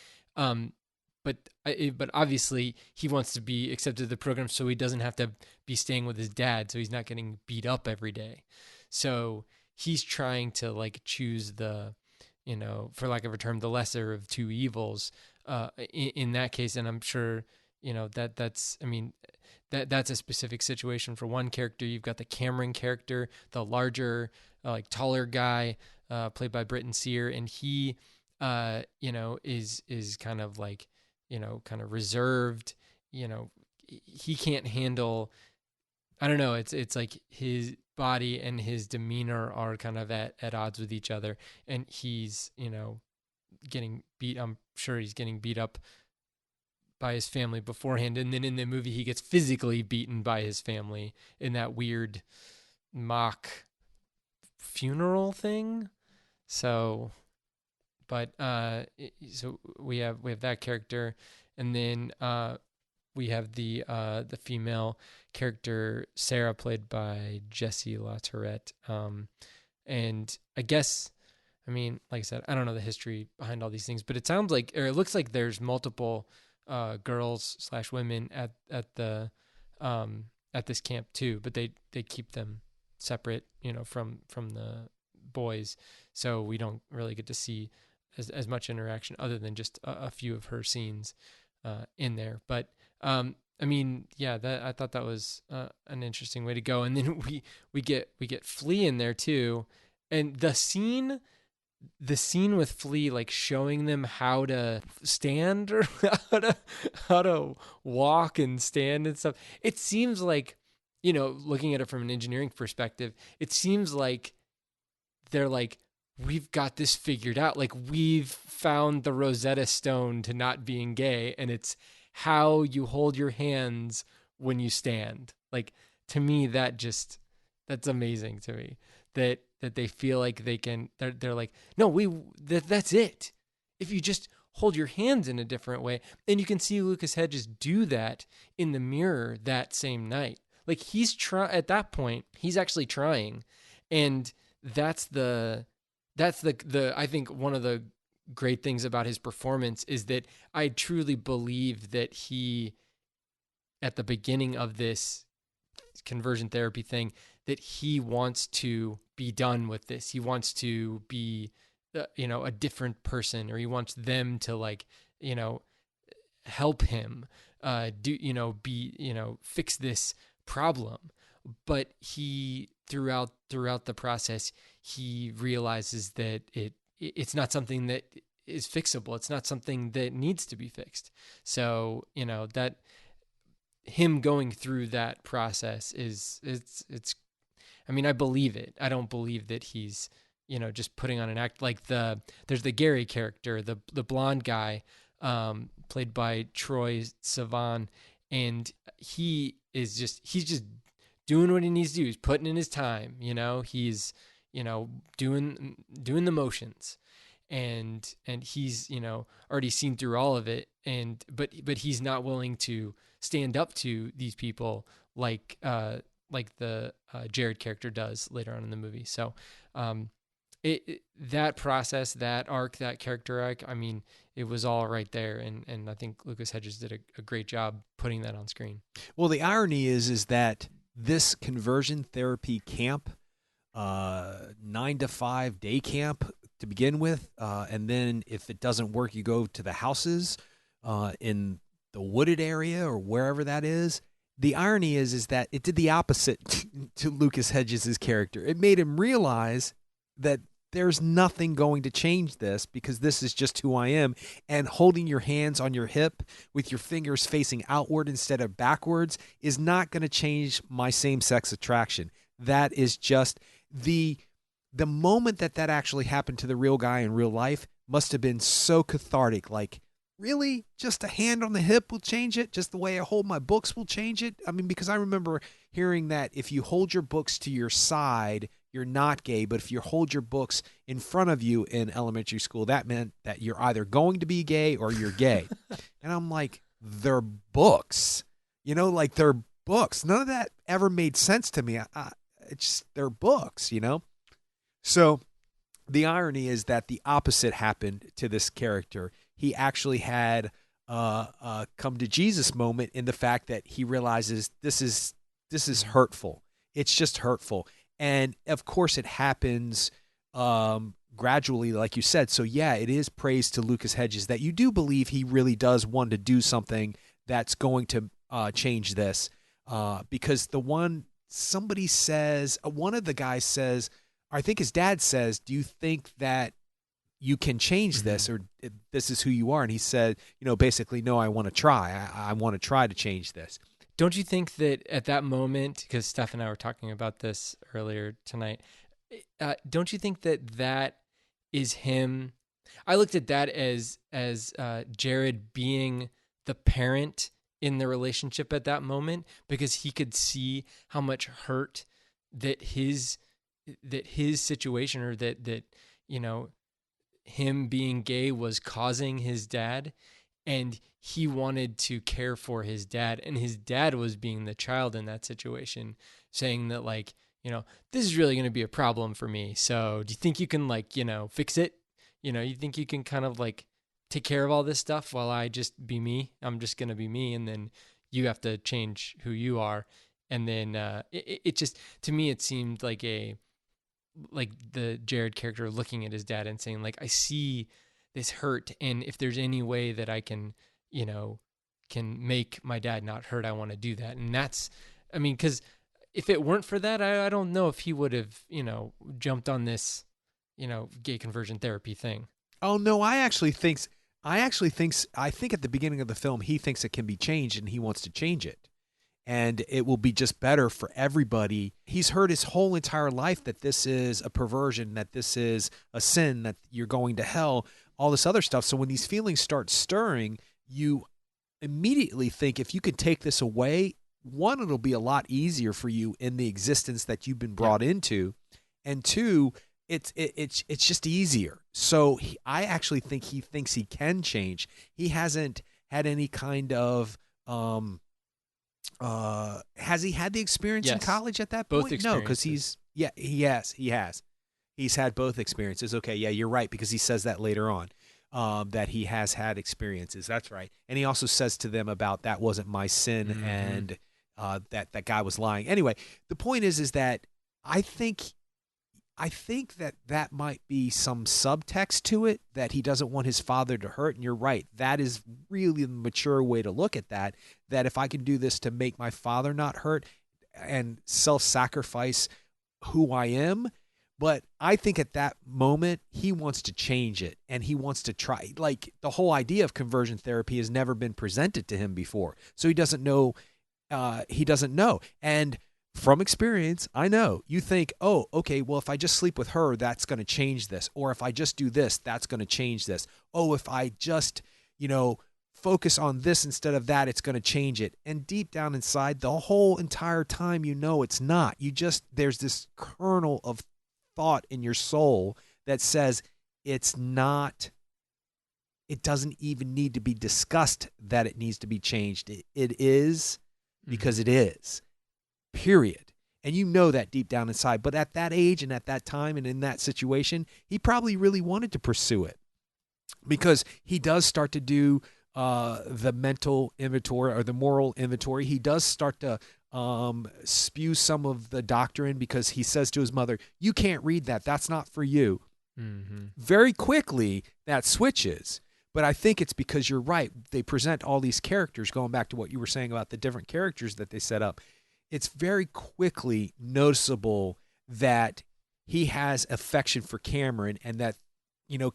obviously he wants to be accepted to the program so he doesn't have to be staying with his dad, so he's not getting beat up every day. So he's trying to like choose the, for lack of a term, the lesser of two evils in that case. And I'm sure, that's a specific situation for one character. You've got the Cameron character, the larger, like taller guy, played by Britton Sear. And he, is kind of like, kind of reserved, he can't handle, I don't know. It's like his body and his demeanor are kind of at odds with each other, and he's, getting beat. I'm sure he's getting beat up by his family beforehand, and then in the movie he gets physically beaten by his family in that weird mock funeral thing. So, but so we have that character, and then we have the female character Sarah, played by Jessie La Tourette. And I guess, like I said, I don't know the history behind all these things, but it sounds like, or it looks like there's multiple girls / women at this camp too, but they keep them separate, from the boys. So we don't really get to see as much interaction other than just a few of her scenes in there. But I thought that was an interesting way to go. And then we get Flea in there too, and the scene with Flea, like showing them how to stand, or how to walk and stand and stuff. It seems like, looking at it from an engineering perspective, it seems like they're like, we've got this figured out. Like, we've found the Rosetta Stone to not being gay, and it's how you hold your hands when you stand. Like, to me, that's amazing to me, that they feel like they can, they're like, no, that's it. If you just hold your hands in a different way. And you can see Lucas Hedges do that in the mirror that same night. Like, at that point, he's actually trying. And that's the I think one of the great things about his performance is that I truly believe that he, at the beginning of this conversion therapy thing, that he wants to be done with this. He wants to be, a different person, or he wants them to, like, help him fix this problem. But he, throughout the process, he realizes that it's not something that is fixable. It's not something that needs to be fixed. So, that him going through that process it's I believe it. I don't believe that he's, just putting on an act. Like there's the Gary character, the blonde guy, played by Troy Sivan, and he's just doing what he needs to do. He's putting in his time, he's, doing the motions, and he's, already seen through all of it. But he's not willing to stand up to these people like the Jared character does later on in the movie. So, that process, that arc, that character arc, I mean, it was all right there. And I think Lucas Hedges did a great job putting that on screen. Well, the irony is that this conversion therapy camp, 9 to 5 day camp to begin with, and then if it doesn't work, you go to the houses in the wooded area or wherever that is. The irony is that it did the opposite to Lucas Hedges' character. It made him realize that there's nothing going to change this, because this is just who I am. And holding your hands on your hip with your fingers facing outward instead of backwards is not going to change my same-sex attraction. That is just the moment that actually happened to the real guy in real life must have been so cathartic. Like, really? Just a hand on the hip will change it? Just the way I hold my books will change it? I mean, because I remember hearing that if you hold your books to your side, you're not gay, but if you hold your books in front of you in elementary school, that meant that you're either going to be gay or you're gay. And I'm like, they're books. Like, they're books. None of that ever made sense to me. It's just, they're books, So the irony is that the opposite happened to this character. He actually had a come to Jesus moment in the fact that he realizes this is hurtful. It's just hurtful. And of course it happens gradually, like you said. So yeah, it is praise to Lucas Hedges that you do believe he really does want to do something that's going to change this. Because somebody says, one of the guys says, I think his dad says, do you think that you can change this, or this is who you are? And he said, basically, no, I want to try. I want to try to change this. Don't you think that at that moment, because Steph and I were talking about this earlier tonight, don't you think that is him? I looked at that as Jared being the parent in the relationship at that moment, because he could see how much hurt that his situation, or that him being gay was causing his dad, and he wanted to care for his dad, and his dad was being the child in that situation, saying that, like, this is really going to be a problem for me. So do you think you can, like, fix it? You think you can kind of like take care of all this stuff while I just be me? I'm just going to be me. And then you have to change who you are. And then it just, to me, it seemed like the Jared character looking at his dad and saying, like, I see this hurt, and if there's any way that I can make my dad not hurt, I want to do that. And that's, I mean, because if it weren't for that, I don't know if he would have, jumped on this, gay conversion therapy thing. Oh no, I think at the beginning of the film, he thinks it can be changed, and he wants to change it. And it will be just better for everybody. He's heard his whole entire life that this is a perversion, that this is a sin, that you're going to hell, all this other stuff. So when these feelings start stirring, you immediately think, if you could take this away, one, it'll be a lot easier for you in the existence that you've been brought into, and two, it's just easier. So I actually think he thinks he can change. He hasn't had any kind of has he had the experience in college at that point? No, because he has. He's had both experiences. Okay, yeah, you're right, because he says that later on, that he has had experiences. That's right. And he also says to them about that wasn't my sin, and that guy was lying. Anyway, the point is that I think that might be some subtext to it, that he doesn't want his father to hurt. And you're right. That is really the mature way to look at that, that if I can do this to make my father not hurt and self-sacrifice who I am. But I think at that moment, he wants to change it, and he wants to try. Like, the whole idea of conversion therapy has never been presented to him before. So he doesn't know. And from experience, I know you think, oh, okay, well, if I just sleep with her, that's going to change this. Or if I just do this, that's going to change this. Oh, if I just, focus on this instead of that, it's going to change it. And deep down inside, the whole entire time, it's not. There's this kernel of thought in your soul that says it's not, it doesn't even need to be discussed that it needs to be changed. It is because it is. Period. And you know that deep down inside. But at that age and at that time and in that situation, he probably really wanted to pursue it, because he does start to do the mental inventory or the moral inventory. He does start to spew some of the doctrine, because he says to his mother, you can't read that. That's not for you. Mm-hmm. Very quickly, that switches. But I think it's because you're right. They present all these characters, going back to what you were saying about the different characters that they set up. It's very quickly noticeable that he has affection for Cameron, and that,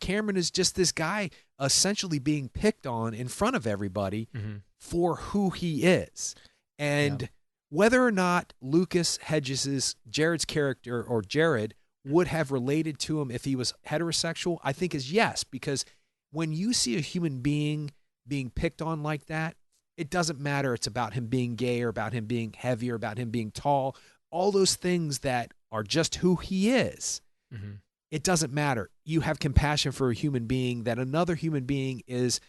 Cameron is just this guy essentially being picked on in front of everybody for who he is. And whether or not Lucas Hedges' Jared's character, or Jared, would have related to him if he was heterosexual, I think is yes, because when you see a human being being picked on like that, it doesn't matter. It's about him being gay, or about him being heavy, or about him being tall. All those things that are just who he is. Mm-hmm. It doesn't matter. You have compassion for a human being that another human being is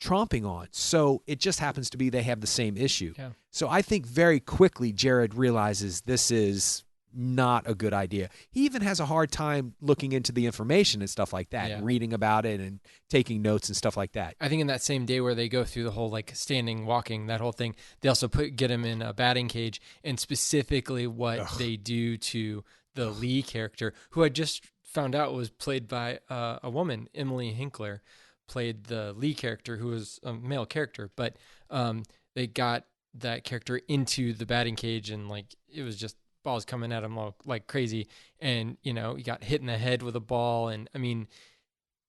tromping on. So it just happens to be they have the same issue. Yeah. So I think very quickly Jared realizes this is not a good idea. He even has a hard time looking into the information and stuff like that, reading about it and taking notes and stuff like that. I think in that same day where they go through the whole standing, walking, that whole thing, they also get him in a batting cage, and specifically what they do to the Lee character, who I just found out was played by a woman. Emily Hinkler played the Lee character, who was a male character, but they got that character into the batting cage, and it was just balls coming at him like crazy, and he got hit in the head with a ball. And I mean,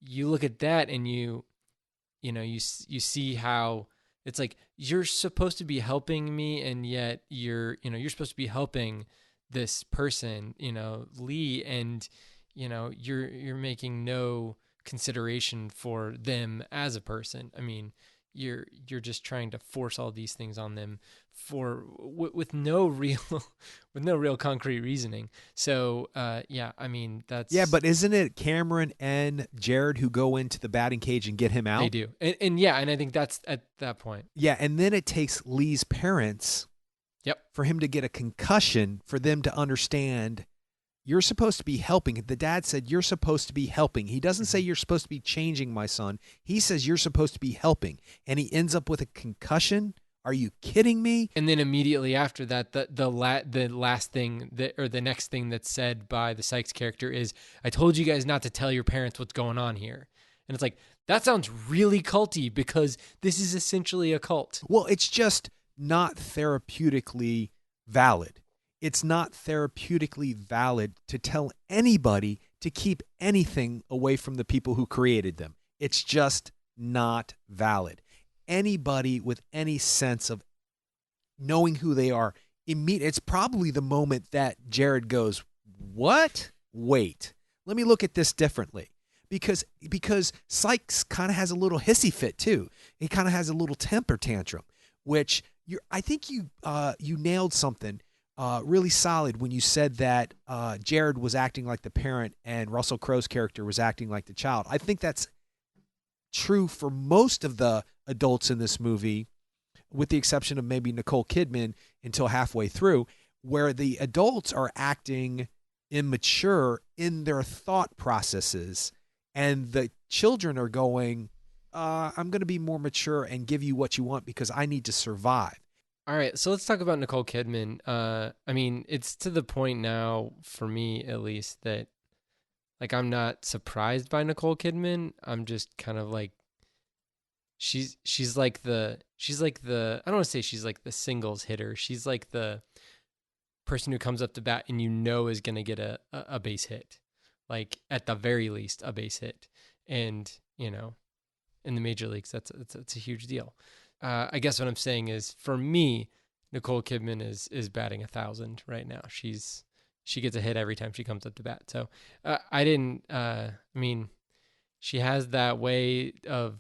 you look at that and you see how it's you're supposed to be helping me, and yet you're supposed to be helping this person, Lee, and you're making no consideration for them as a person. I mean, you're just trying to force all these things on them with no real concrete reasoning. So I mean, that's but isn't it Cameron and Jared who go into the batting cage and get him out? They do, and I think that's at that point. Yeah, and then it takes Lee's parents, for him to get a concussion, for them to understand you're supposed to be helping. The dad said you're supposed to be helping. He doesn't say you're supposed to be changing my son. He says you're supposed to be helping, and he ends up with a concussion. Are you kidding me? And then immediately after that, the last thing or the next thing that's said by the Sykes character is, "I told you guys not to tell your parents what's going on here." And it's that sounds really culty, because this is essentially a cult. Well, it's just not therapeutically valid. It's not therapeutically valid to tell anybody to keep anything away from the people who created them. It's just not valid. Anybody with any sense of knowing who they are, it's probably the moment that Jared goes, what? Wait, let me look at this differently. Because Sykes kind of has a little hissy fit too. He kind of has a little temper tantrum, which I think you nailed something really solid when you said that Jared was acting like the parent and Russell Crowe's character was acting like the child. I think that's true for most of the adults in this movie, with the exception of maybe Nicole Kidman until halfway through, where the adults are acting immature in their thought processes, and the children are going, I'm going to be more mature and give you what you want because I need to survive. All right, so let's talk about Nicole Kidman. I mean, it's to the point now, for me at least, that I'm not surprised by Nicole Kidman. I'm just kind of she's like the I don't want to say she's like the singles hitter. She's like the person who comes up to bat and is going to get a base hit, at the very least a base hit, and in the major leagues that's a huge deal. I guess what I'm saying is, for me, Nicole Kidman is batting 1,000 right now. She gets a hit every time she comes up to bat. So I didn't. I mean, she has that way of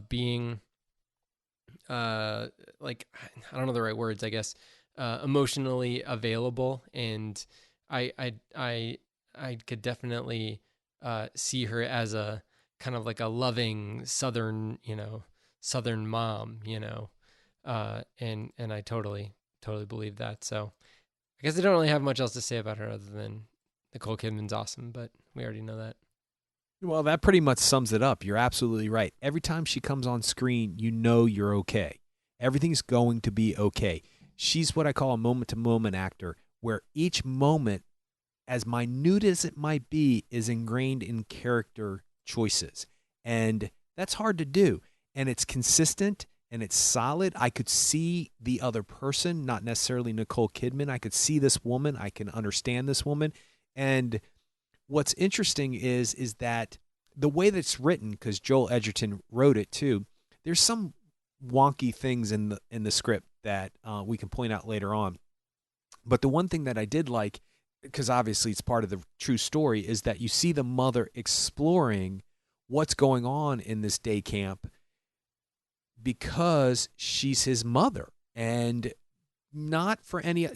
being like, I don't know the right words, I guess, emotionally available, and I could definitely see her as a kind of like a loving southern mom, and I totally believe that. So I guess I don't really have much else to say about her other than Nicole Kidman's awesome, but we already know that. Well, that pretty much sums it up. You're absolutely right. Every time she comes on screen, you know you're okay. Everything's going to be okay. She's what I call a moment-to-moment actor, where each moment, as minute as it might be, is ingrained in character choices. And that's hard to do. And it's consistent and it's solid. I could see the other person, not necessarily Nicole Kidman. I could see this woman. I can understand this woman. And what's interesting is that the way that's written, because Joel Edgerton wrote it too, there's some wonky things in the script that we can point out later on. But the one thing that I did like, because obviously it's part of the true story, is that you see the mother exploring what's going on in this day camp because she's his mother, and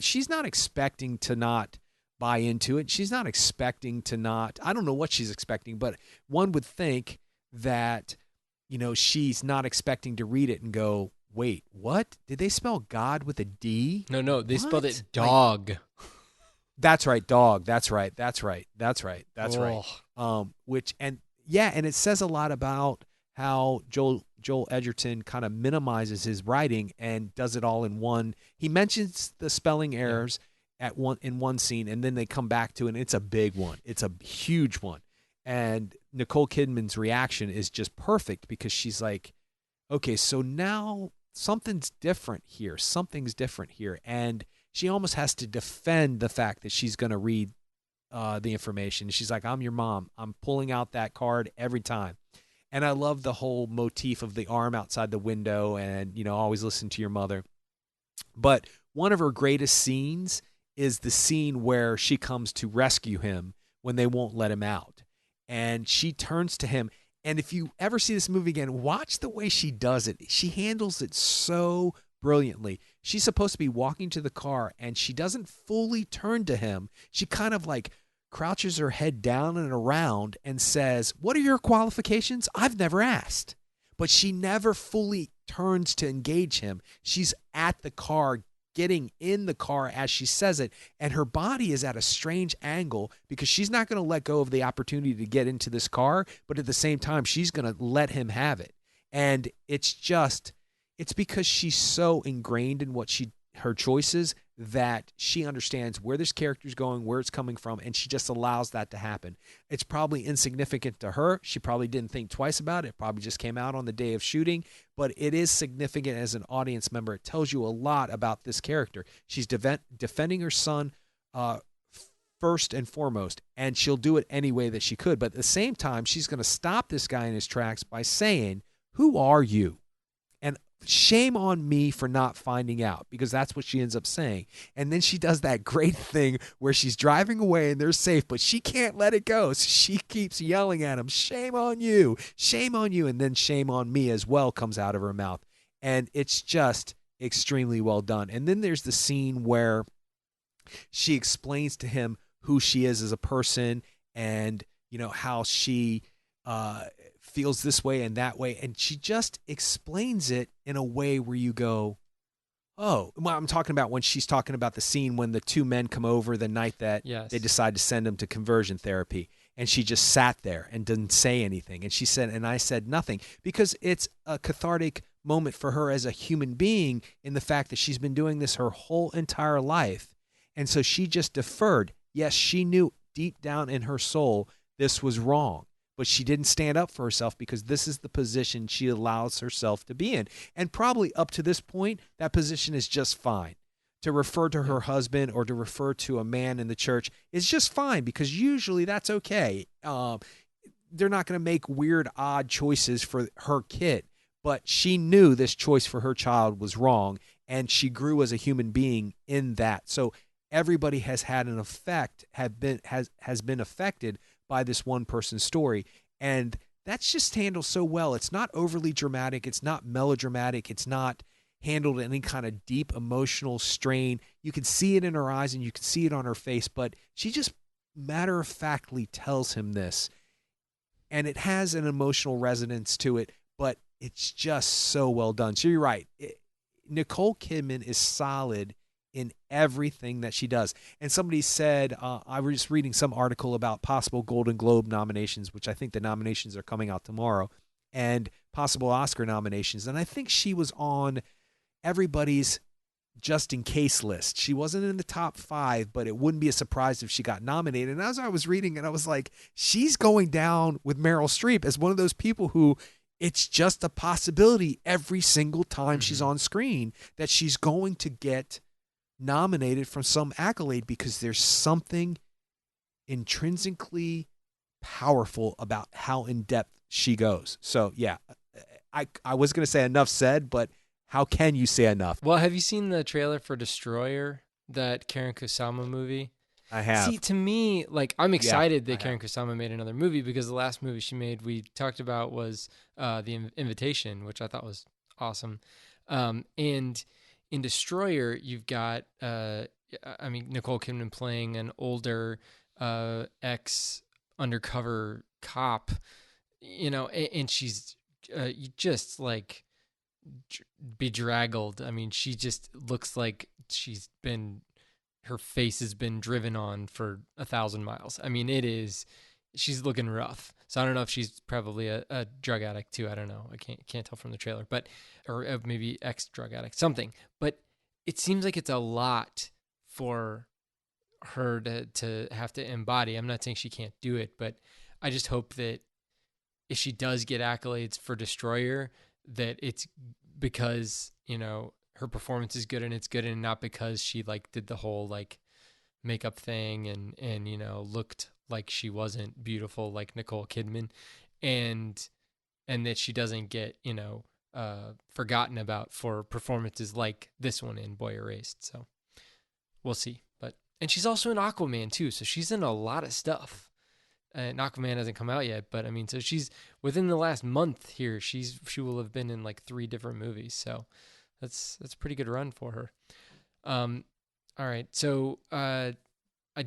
she's not expecting to not buy into it. She's not expecting to not, I don't know what she's expecting, but one would think that, she's not expecting to read it and go, wait, what? Did they spell God with a D? No, they spelled it dog. That's right, dog. That's right. Oh. And it says a lot about how Joel Edgerton kind of minimizes his writing and does it all in one. He mentions the spelling errors in one scene, and then they come back to it, and it's a big one. It's a huge one. And Nicole Kidman's reaction is just perfect because she's like, okay, so now something's different here. And she almost has to defend the fact that she's going to read the information. She's like, I'm your mom. I'm pulling out that card every time. And I love the whole motif of the arm outside the window and, always listen to your mother. But one of her greatest scenes is the scene where she comes to rescue him when they won't let him out. And she turns to him. And if you ever see this movie again, watch the way she does it. She handles it so brilliantly. She's supposed to be walking to the car, and she doesn't fully turn to him. She kind of like crouches her head down and around and says, what are your qualifications? I've never asked. But she never fully turns to engage him. She's at the car, getting in the car as she says it, and her body is at a strange angle because she's not going to let go of the opportunity to get into this car, but at the same time, she's going to let him have it. And it's because she's so ingrained in her choices that she understands where this character's going, where it's coming from, and she just allows that to happen. It's probably insignificant to her. She probably didn't think twice about it. It probably just came out on the day of shooting, but it is significant as an audience member. It tells you a lot about this character. She's defending her son first and foremost, and she'll do it any way that she could. But at the same time, she's going to stop this guy in his tracks by saying, who are you? And shame on me for not finding out, because that's what she ends up saying. And then she does that great thing where she's driving away and they're safe, but she can't let it go. So she keeps yelling at him, shame on you, shame on you. And then shame on me as well comes out of her mouth. And it's just extremely well done. And then there's the scene where she explains to him who she is as a person and, how she feels this way and that way, and she just explains it in a way where you go, oh, well, I'm talking about when she's talking about the scene when the two men come over the night that they decide to send him to conversion therapy, and she just sat there and didn't say anything, and she said, and I said nothing, because it's a cathartic moment for her as a human being in the fact that she's been doing this her whole entire life, and so she just deferred. Yes, she knew deep down in her soul this was wrong, but she didn't stand up for herself because this is the position she allows herself to be in. And probably up to this point, that position is just fine. To refer to her husband or to refer to a man in the church is just fine because usually that's okay. They're not going to make weird, odd choices for her kid. But she knew this choice for her child was wrong, and she grew as a human being in that. So everybody has had an effect, has been affected by this one person's story, and that's just handled so well. It's not overly dramatic. It's not melodramatic. It's not handled any kind of deep emotional strain. You can see it in her eyes and you can see it on her face, but she just matter-of-factly tells him this. And it has an emotional resonance to it, but it's just so well done. So you're right. Nicole Kidman is solid in everything that she does. And somebody said, I was just reading some article about possible Golden Globe nominations, which I think the nominations are coming out tomorrow, and possible Oscar nominations. And I think she was on everybody's just in case list. She wasn't in the top 5, but it wouldn't be a surprise if she got nominated. And as I was reading it, I was like, she's going down with Meryl Streep as one of those people who it's just a possibility every single time she's on screen that she's going to get nominated for some accolade, because there's something intrinsically powerful about how in depth she goes. So yeah, I was going to say enough said, but how can you say enough? Well, have you seen the trailer for Destroyer, that Karen Kusama movie? I have. See, to me, like, I'm excited that Karen Kusama made another movie, because the last movie she made, we talked about, was The Invitation, which I thought was awesome. And in Destroyer, you've got, Nicole Kidman playing an older ex-undercover cop, and she's just, like, bedraggled. I mean, she just looks like her face has been driven on for 1,000 miles. I mean, she's looking rough. So I don't know if she's probably a drug addict too. I don't know. I can't tell from the trailer, or maybe ex-drug addict, something. But it seems like it's a lot for her to have to embody. I'm not saying she can't do it, but I just hope that if she does get accolades for Destroyer, that it's because, her performance is good, and it's good, and not because she like did the whole like makeup thing and looked like she wasn't beautiful like Nicole Kidman, and that she doesn't get forgotten about for performances like this one in Boy Erased. So we'll see. And she's also in Aquaman too, so she's in a lot of stuff. And Aquaman hasn't come out yet, but I mean, so she's within the last month here. She will have been in like 3 different movies, so that's a pretty good run for her. All right, so I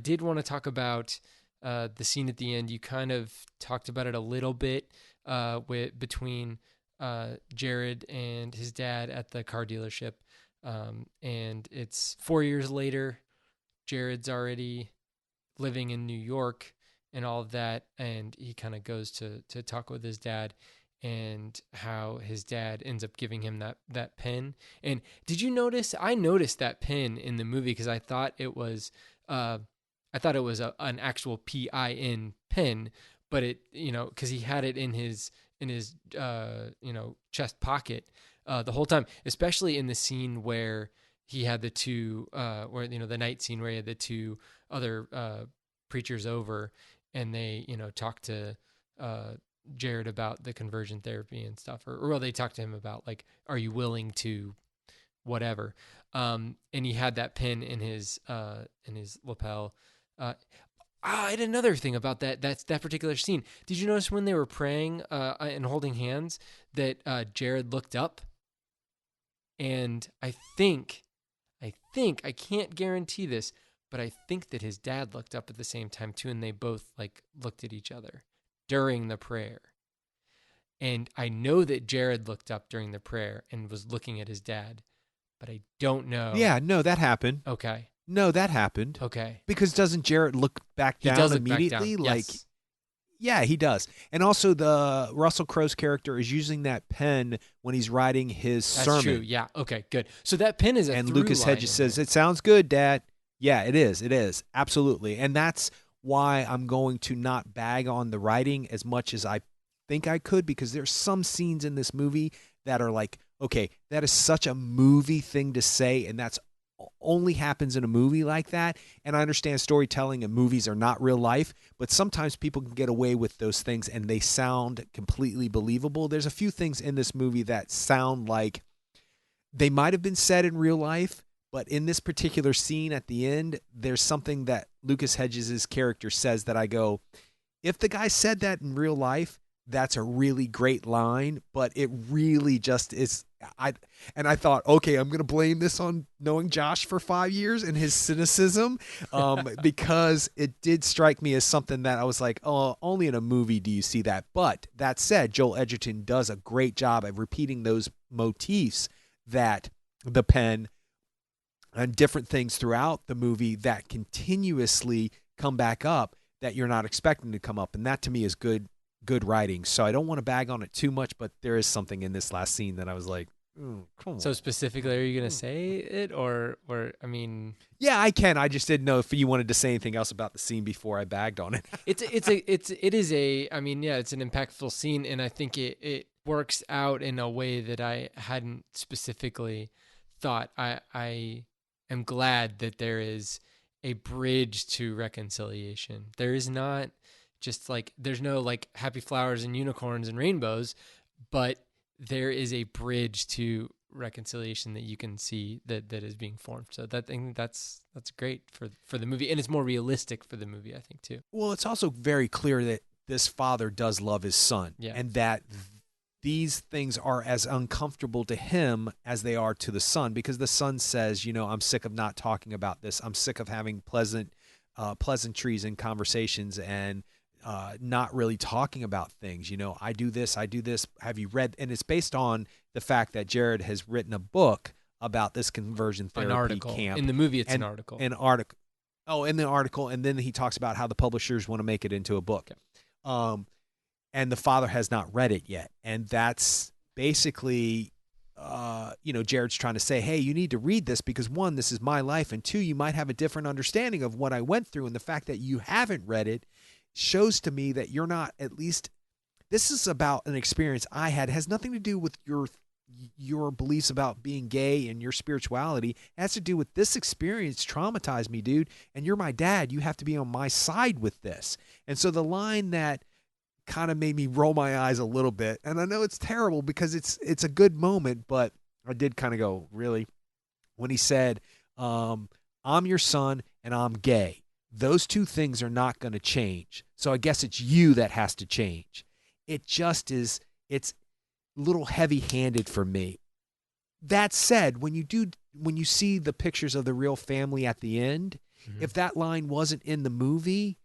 did want to talk about the scene at the end. You kind of talked about it a little bit between Jared and his dad at the car dealership, and it's 4 years later. Jared's already living in New York and all of that, and he kind of goes to talk with his dad, and how his dad ends up giving him that pen. And did you notice? I noticed that pen in the movie because I thought it was an actual PIN pen, but it because he had it in his chest pocket the whole time, especially in the scene where he had the two the night scene where he had the 2 other preachers over, and they talked to Jared about the conversion therapy and stuff, or they talked to him about like, are you willing to whatever, and he had that pin in his lapel. I had another thing about that particular scene. Did you notice when they were praying and holding hands that Jared looked up? And I think I can't guarantee this, but I think that his dad looked up at the same time too, and they both like looked at each other during the prayer. And I know that Jared looked up during the prayer and was looking at his dad, but I don't know. Yeah, no, that happened. Okay. No, that happened. Okay. Because doesn't Jared look back down immediately? Back down. Like, yes. Yeah, he does. And also the Russell Crowe's character is using that pen when he's writing his sermon. That's true. Yeah. Okay, good. So that pen is and Lucas Hedges says, "It sounds good, Dad." Yeah, it is. It is. Absolutely. And that's why I'm going to not bag on the writing as much as I think I could, because there's some scenes in this movie that are like, okay, that is such a movie thing to say, and that's only happens in a movie like that. And I understand storytelling and movies are not real life, but sometimes people can get away with those things and they sound completely believable. There's a few things in this movie that sound like they might have been said in real life, but in this particular scene at the end, there's something that Lucas Hedges' character says that I go, if the guy said that in real life, that's a really great line, but it really just is. I thought, okay, I'm going to blame this on knowing Josh for 5 years and his cynicism, because it did strike me as something that I was like, oh, only in a movie do you see that. But that said, Joel Edgerton does a great job of repeating those motifs that the pen and different things throughout the movie that continuously come back up that you're not expecting to come up. And that to me is good writing. So I don't want to bag on it too much, but there is something in this last scene that I was like, come on. So specifically, are you going to say it or I mean, yeah, I can. I just didn't know if you wanted to say anything else about the scene before I bagged on it. It's I mean, yeah, it's an impactful scene, and I think it works out in a way that I hadn't specifically thought. I am glad that there is a bridge to reconciliation. There is not just like, there's no like happy flowers and unicorns and rainbows, but there is a bridge to reconciliation that you can see that is being formed. So that's great for the movie, and it's more realistic for the movie, I think, too. Well, it's also very clear that this father does love his son, and that these things are as uncomfortable to him as they are to the son, because the son says, I'm sick of not talking about this. I'm sick of having pleasantries and conversations and not really talking about things. I do this. Have you read? And it's based on the fact that Jared has written a book about this conversion therapy camp. In the movie, it's an article. Oh, in the article. And then he talks about how the publishers want to make it into a book. Okay. And the father has not read it yet. And that's basically, Jared's trying to say, hey, you need to read this because, one, this is my life. And two, you might have a different understanding of what I went through. And the fact that you haven't read it shows to me that you're not, at least, this is about an experience I had. It has nothing to do with your beliefs about being gay and your spirituality. It has to do with this experience traumatized me, dude. And you're my dad. You have to be on my side with this. And so the line that kind of made me roll my eyes a little bit, and I know it's terrible because it's a good moment, but I did kind of go, really? When he said, I'm your son and I'm gay. Those two things are not going to change. So I guess it's you that has to change. It just is, it's a little heavy-handed for me. That said, when you see the pictures of the real family at the end, if that line wasn't in the movie,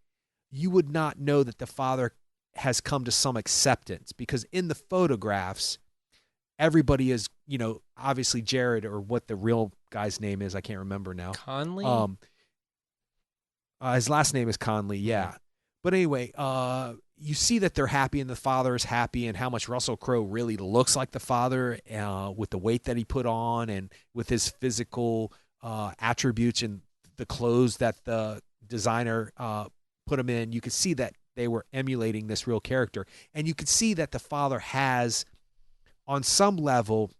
you would not know that the father has come to some acceptance, because in the photographs, everybody is, obviously Jared, or what the real guy's name is, I can't remember now. Conley? His last name is Conley, yeah. But anyway, you see that they're happy and the father is happy, and how much Russell Crowe really looks like the father with the weight that he put on and with his physical attributes and the clothes that the designer put him in. You could see that they were emulating this real character. And you could see that the father has, on some level,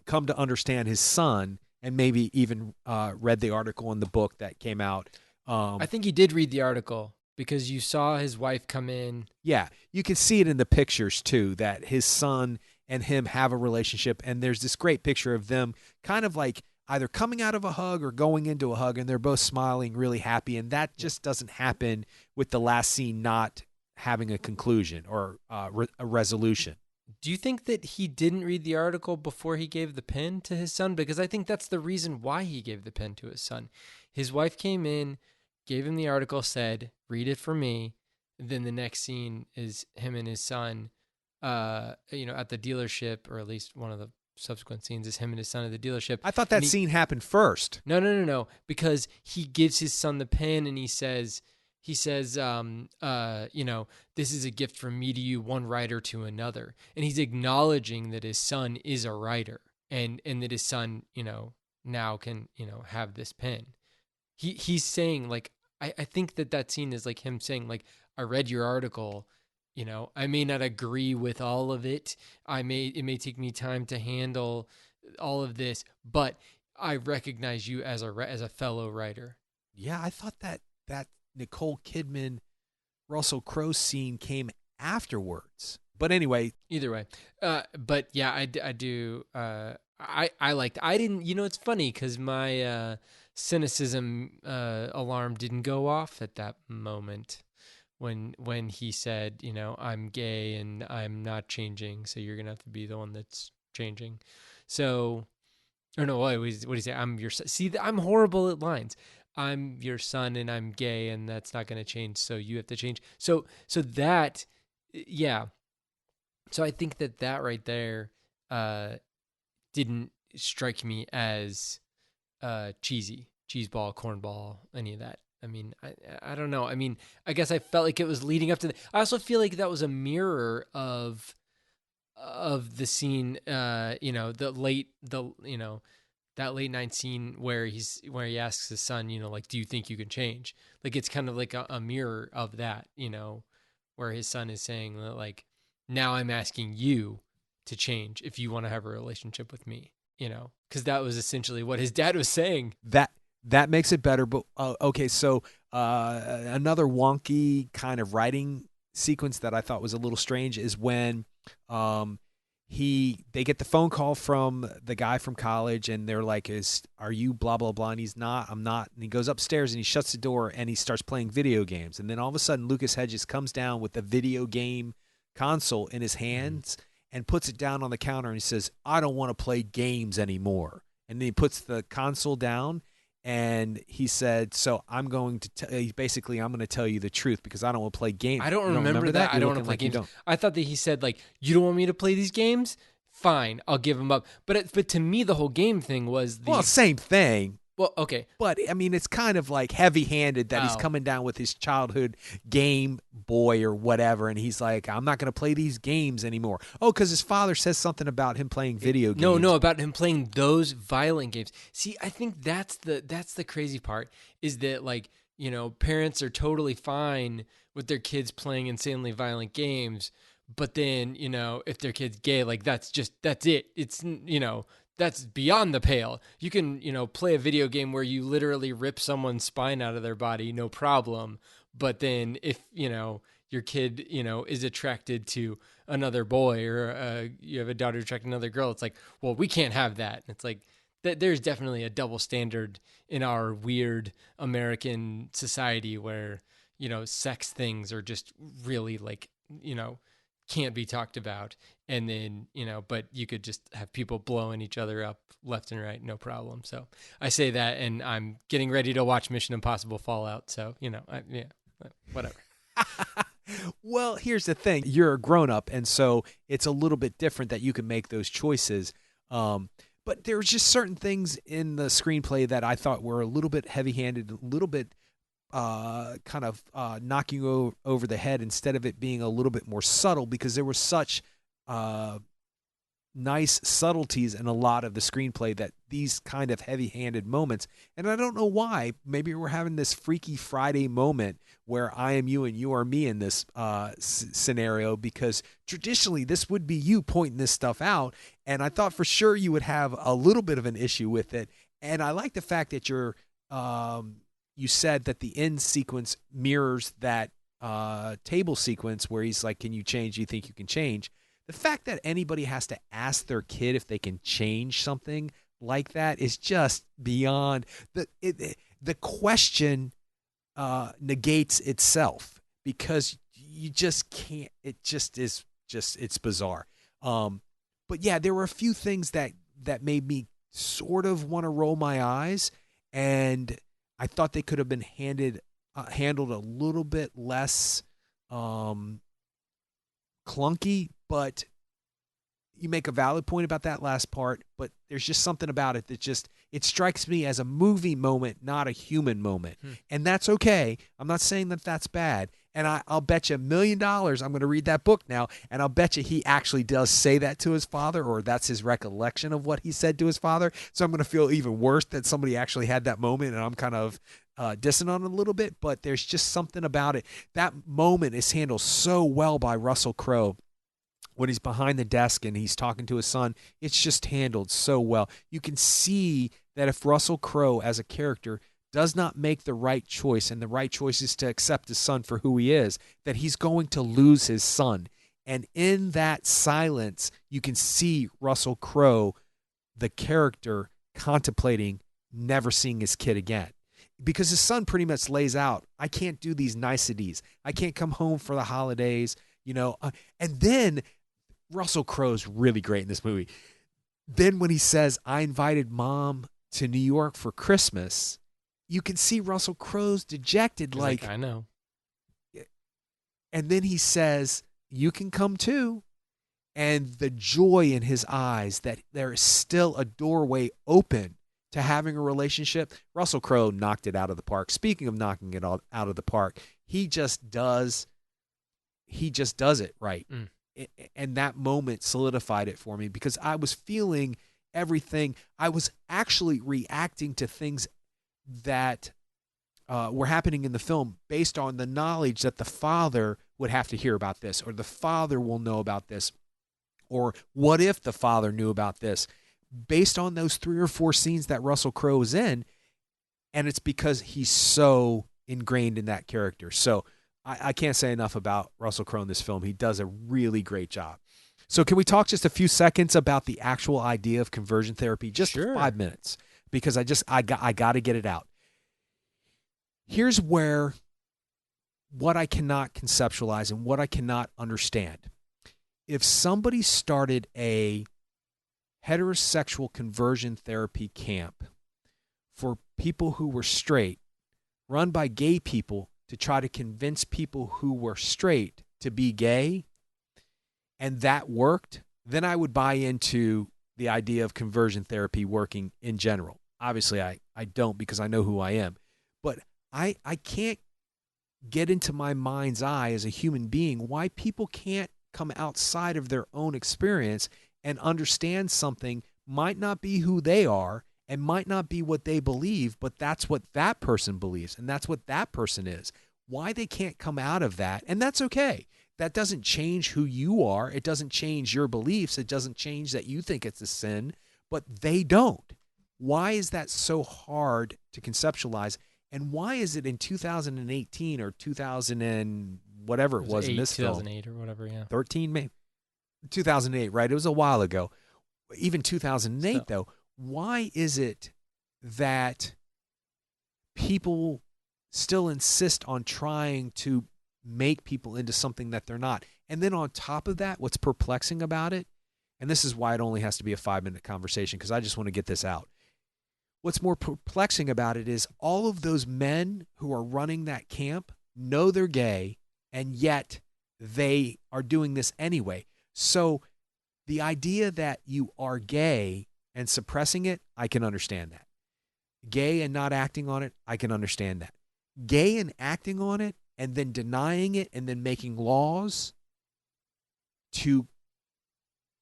come to understand his son, and maybe even read the article in the book that came out. I think he did read the article, because you saw his wife come in. Yeah, you can see it in the pictures, too, that his son and him have a relationship. And there's this great picture of them kind of like either coming out of a hug or going into a hug, and they're both smiling, really happy. And that just doesn't happen with the last scene not having a conclusion or a resolution. Do you think that he didn't read the article before he gave the pen to his son? Because I think that's the reason why he gave the pen to his son. His wife came in, gave him the article, said, read it for me. Then the next scene is him and his son, at the dealership, or at least one of the subsequent scenes is him and his son at the dealership. I thought that scene happened first. No. Because he gives his son the pen and he says, this is a gift from me to you, one writer to another. And he's acknowledging that his son is a writer, and that his son, now can, have this pen. He's saying, like, I think that scene is like him saying, like, I read your article. I may not agree with all of it. It may take me time to handle all of this, but I recognize you as a fellow writer. Yeah, I thought that Nicole Kidman, Russell Crowe scene came afterwards. But anyway, either way, but yeah, I do. I liked. I didn't. It's funny because my cynicism alarm didn't go off at that moment when he said, I'm gay and I'm not changing, so you're gonna have to be the one that's changing. So, or no, what do you say? I'm your son. See, I'm horrible at lines. I'm your son and I'm gay and that's not gonna change, so you have to change. So that, yeah. So I think that right there didn't strike me as cheesy, cheeseball, cornball, any of that. I mean, I don't know. I mean, I guess I felt like it was leading up to I also feel like that was a mirror of the scene, that late night scene where he asks his son, like, do you think you can change? Like, it's kind of like a mirror of that, where his son is saying that, like, now I'm asking you to change if you want to have a relationship with me, because that was essentially what his dad was saying. That makes it better. But okay, so another wonky kind of writing sequence that I thought was a little strange is when they get the phone call from the guy from college, and they're like, are you blah blah blah? And he's not. I'm not. And he goes upstairs and he shuts the door and he starts playing video games. And then all of a sudden, Lucas Hedges comes down with the video game console in his hands and puts it down on the counter, and he says, I don't want to play games anymore. And then he puts the console down, and he said, so I'm going to basically, I'm going to tell you the truth because I don't want to play games. I don't remember that. I don't want to play games. I thought that he said, like, you don't want me to play these games? Fine, I'll give them up. But to me, the whole game thing was well, same thing. Well, okay. But, I mean, it's kind of like heavy-handed that he's coming down with his childhood Game Boy or whatever, and he's like, I'm not going to play these games anymore. Oh, because his father says something about him playing video games. No, about him playing those violent games. See, I think that's the crazy part, is that, like, parents are totally fine with their kids playing insanely violent games, but then, if their kid's gay, like, that's it. It's, that's beyond the pale. You can, play a video game where you literally rip someone's spine out of their body, no problem. But then if, your kid, is attracted to another boy, or you have a daughter attracted to another girl, it's like, well, we can't have that. And it's like, there's definitely a double standard in our weird American society where, sex things are just really, like, can't be talked about. And then, but you could just have people blowing each other up left and right, no problem. So I say that, and I'm getting ready to watch Mission Impossible Fallout. So, whatever. Well, here's the thing. You're a grown-up, and so it's a little bit different that you can make those choices. But there's just certain things in the screenplay that I thought were a little bit heavy-handed, a little bit kind of knocking you over the head instead of it being a little bit more subtle, because there were such nice subtleties in a lot of the screenplay that these kind of heavy-handed moments, and I don't know why, maybe we're having this Freaky Friday moment where I am you and you are me in this scenario, because traditionally this would be you pointing this stuff out, and I thought for sure you would have a little bit of an issue with it. And I like the fact that you said that the end sequence mirrors that table sequence where he's like, can you change? Do you think you can change? The fact that anybody has to ask their kid if they can change something like that is just beyond. The question negates itself, because you just can't. It just is it's bizarre. But yeah, there were a few things that made me sort of want to roll my eyes, and I thought they could have been handled a little bit less clunky. But you make a valid point about that last part, but there's just something about it that it strikes me as a movie moment, not a human moment. And that's okay. I'm not saying that that's bad. And I'll bet you $1 million I'm going to read that book now, and I'll bet you he actually does say that to his father, or that's his recollection of what he said to his father. So I'm going to feel even worse that somebody actually had that moment, and I'm kind of dissing on it a little bit. But there's just something about it. That moment is handled so well by Russell Crowe. When he's behind the desk and he's talking to his son, it's just handled so well. You can see that if Russell Crowe as a character does not make the right choice, and the right choice is to accept his son for who he is, that he's going to lose his son. And in that silence, you can see Russell Crowe the character contemplating never seeing his kid again. Because his son pretty much lays out, I can't do these niceties. I can't come home for the holidays, and then Russell Crowe's really great in this movie. Then when he says, I invited mom to New York for Christmas, you can see Russell Crowe's dejected. He's like, I know. And then he says, you can come too. And the joy in his eyes that there is still a doorway open to having a relationship. Russell Crowe knocked it out of the park. Speaking of knocking it out of the park, he just does it right. And that moment solidified it for me because I was feeling everything. I was actually reacting to things that were happening in the film based on the knowledge that the father would have to hear about this, or the father will know about this, or what if the father knew about this, based on those 3 or 4 scenes that Russell Crowe is in. And it's because he's so ingrained in that character. So I can't say enough about Russell Crowe in this film. He does a really great job. So can we talk just a few seconds about the actual idea of conversion therapy? Just Sure. 5 minutes, because I got to get it out. Here's where what I cannot conceptualize and what I cannot understand. If somebody started a heterosexual conversion therapy camp for people who were straight, run by gay people to try to convince people who were straight to be gay, and that worked, then I would buy into the idea of conversion therapy working in general. Obviously, I don't, because I know who I am. But I can't get into my mind's eye as a human being why people can't come outside of their own experience and understand something might not be who they are and might not be what they believe, but that's what that person believes, and that's what that person is. Why they can't come out of that, and that's okay. That doesn't change who you are. It doesn't change your beliefs. It doesn't change that you think it's a sin, but they don't. Why is that so hard to conceptualize? And why is it in 2018 or 2000 and whatever it was in this 2008 film? or whatever, yeah. 13 maybe. 2008, right? It was a while ago. Even 2008, though. Why is it that people still insist on trying to make people into something that they're not? And then on top of that, what's perplexing about it, and this is why it only has to be a 5-minute conversation, because I just want to get this out. What's more perplexing about it is all of those men who are running that camp know they're gay, and yet they are doing this anyway. So the idea that you are gay and suppressing it, I can understand that. Gay and not acting on it, I can understand that. Gay and acting on it and then denying it and then making laws to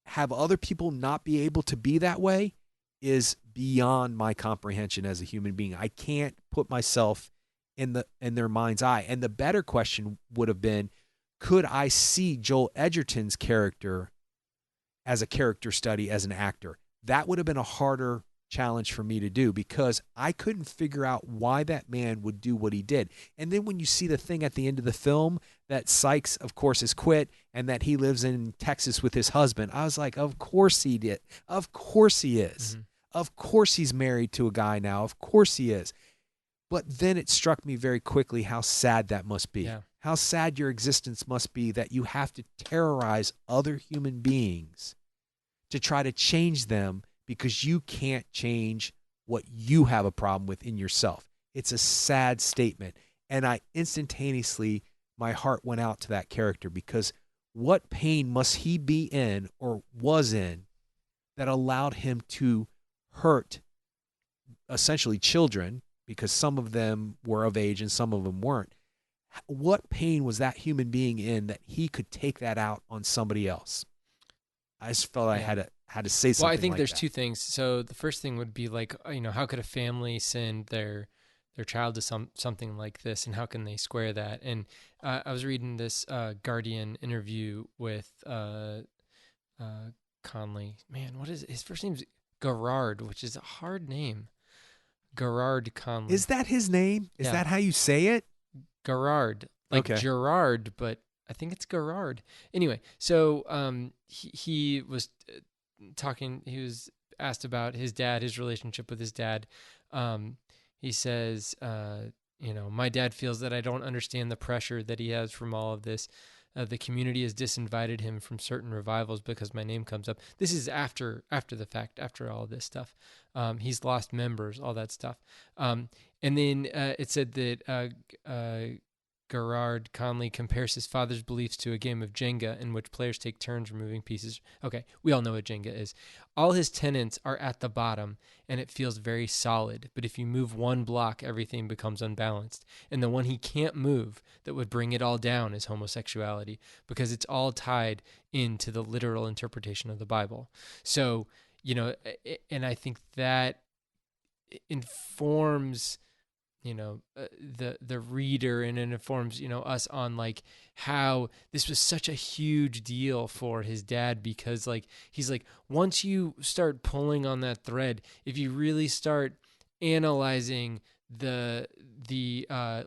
have other people not be able to be that way is beyond my comprehension as a human being. I can't put myself in their mind's eye. And the better question would have been, could I see Joel Edgerton's character as a character study as an actor? That would have been a harder challenge for me to do, because I couldn't figure out why that man would do what he did. And then when you see the thing at the end of the film that Sykes, of course, has quit and that he lives in Texas with his husband, I was like, of course he did. Of course he is. Mm-hmm. Of course he's married to a guy now. Of course he is. But then it struck me very quickly how sad that must be. Yeah. How sad your existence must be that you have to terrorize other human beings to try to change them because you can't change what you have a problem with in yourself. It's a sad statement. And I instantaneously, my heart went out to that character, because what pain must he be in or was in that allowed him to hurt essentially children, because some of them were of age and some of them weren't. What pain was that human being in that he could take that out on somebody else? I just felt I had to say something. Well, I think like there's that. two things. So the first thing would be like, how could a family send their child to something like this, and how can they square that? And I was reading this Guardian interview with Conley. Man, what is it? His first name's Gerard, which is a hard name. Gerard Conley. Is that his name? Is that how you say it? Gerard, like okay. Gerard, but I think it's Gerard. Anyway, so he was talking. He was asked about his dad, his relationship with his dad. He says, my dad feels that I don't understand the pressure that he has from all of this. The community has disinvited him from certain revivals because my name comes up. This is after the fact, after all of this stuff. He's lost members, all that stuff. And then it said that Gerard Conley compares his father's beliefs to a game of Jenga in which players take turns removing pieces. Okay, we all know what Jenga is. All his tenants are at the bottom, and it feels very solid. But if you move one block, everything becomes unbalanced. And the one he can't move that would bring it all down is homosexuality, because it's all tied into the literal interpretation of the Bible. So, and I think that informs the reader, and it informs us on like how this was such a huge deal for his dad, because like he's like, once you start pulling on that thread, if you really start analyzing the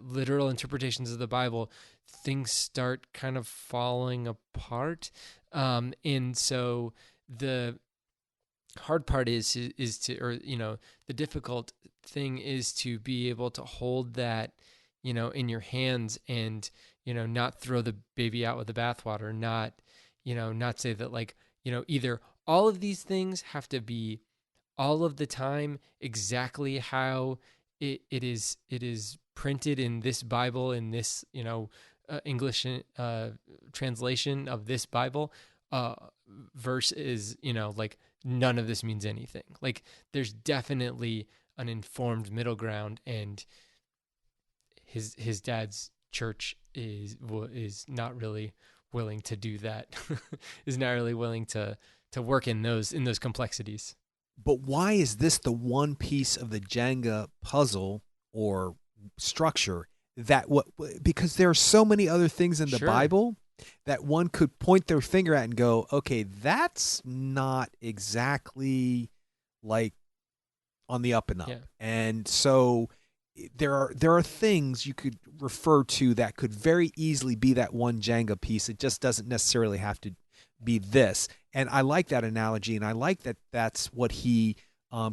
literal interpretations of the Bible, things start kind of falling apart, and so the hard part is to, or the difficult thing is to be able to hold that in your hands, and not throw the baby out with the bathwater, not say that like either all of these things have to be all of the time exactly how it is printed in this Bible, in this English translation of this Bible, versus like none of this means anything. Like there's definitely an informed middle ground, and his dad's church is not really willing to do that. Is not really willing to work in those complexities. But why is this the one piece of the Jenga puzzle or structure that because there are so many other things in the Bible that one could point their finger at and go, okay, that's not exactly like on the up and up. Yeah. And so there are things you could refer to that could very easily be that one Jenga piece. It just doesn't necessarily have to be this. And I like that analogy, and I like that that's what he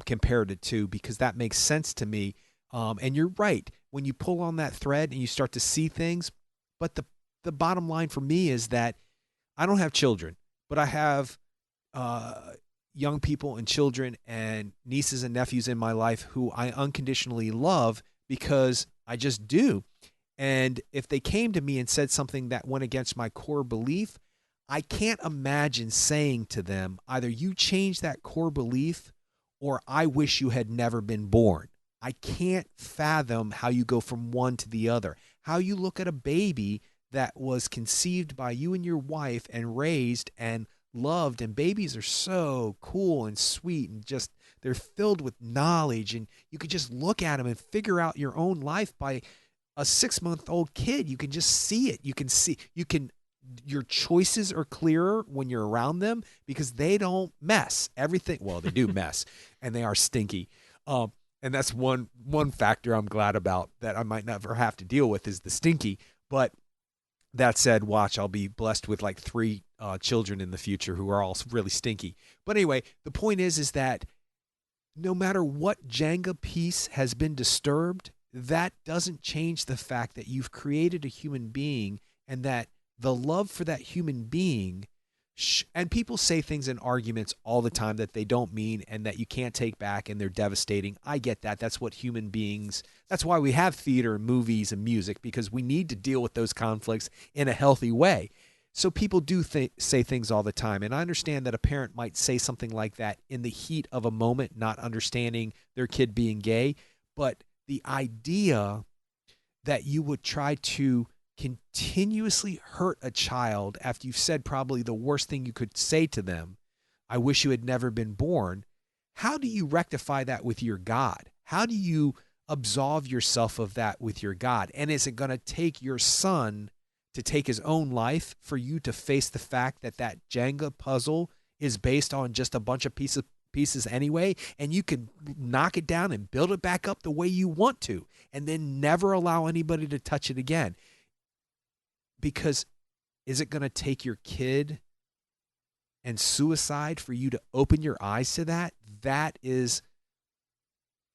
compared it to, because that makes sense to me. And you're right. When you pull on that thread and you start to see things, but the bottom line for me is that I don't have children, but I have young people and children and nieces and nephews in my life who I unconditionally love because I just do. And if they came to me and said something that went against my core belief, I can't imagine saying to them, either you change that core belief or I wish you had never been born. I can't fathom how you go from one to the other. How you look at a baby that was conceived by you and your wife and raised and loved, and babies are so cool and sweet, and just they're filled with knowledge, and you could just look at them and figure out your own life by a 6-month-old kid. You can just see it. Your choices are clearer when you're around them because they don't mess everything. Well, they do mess, and they are stinky. And that's one factor I'm glad about that I might never have to deal with is the stinky. But that said, watch, I'll be blessed with like 3 children in the future who are all really stinky. But anyway, the point is that no matter what Jenga piece has been disturbed, that doesn't change the fact that you've created a human being, and that the love for that human being, and people say things in arguments all the time that they don't mean and that you can't take back, and they're devastating. I get that. That's what human beings, that's why we have theater and movies and music, because we need to deal with those conflicts in a healthy way. So people do say things all the time, and I understand that a parent might say something like that in the heat of a moment, not understanding their kid being gay, but the idea that you would try to continuously hurt a child after you've said probably the worst thing you could say to them, I wish you had never been born. How do you rectify that with your God? How do you absolve yourself of that with your God? And is it going to take your son to take his own life for you to face the fact that that Jenga puzzle is based on just a bunch of pieces anyway, and you can knock it down and build it back up the way you want to, and then never allow anybody to touch it again? Because is it going to take your kid and suicide, for you to open your eyes to that, that is,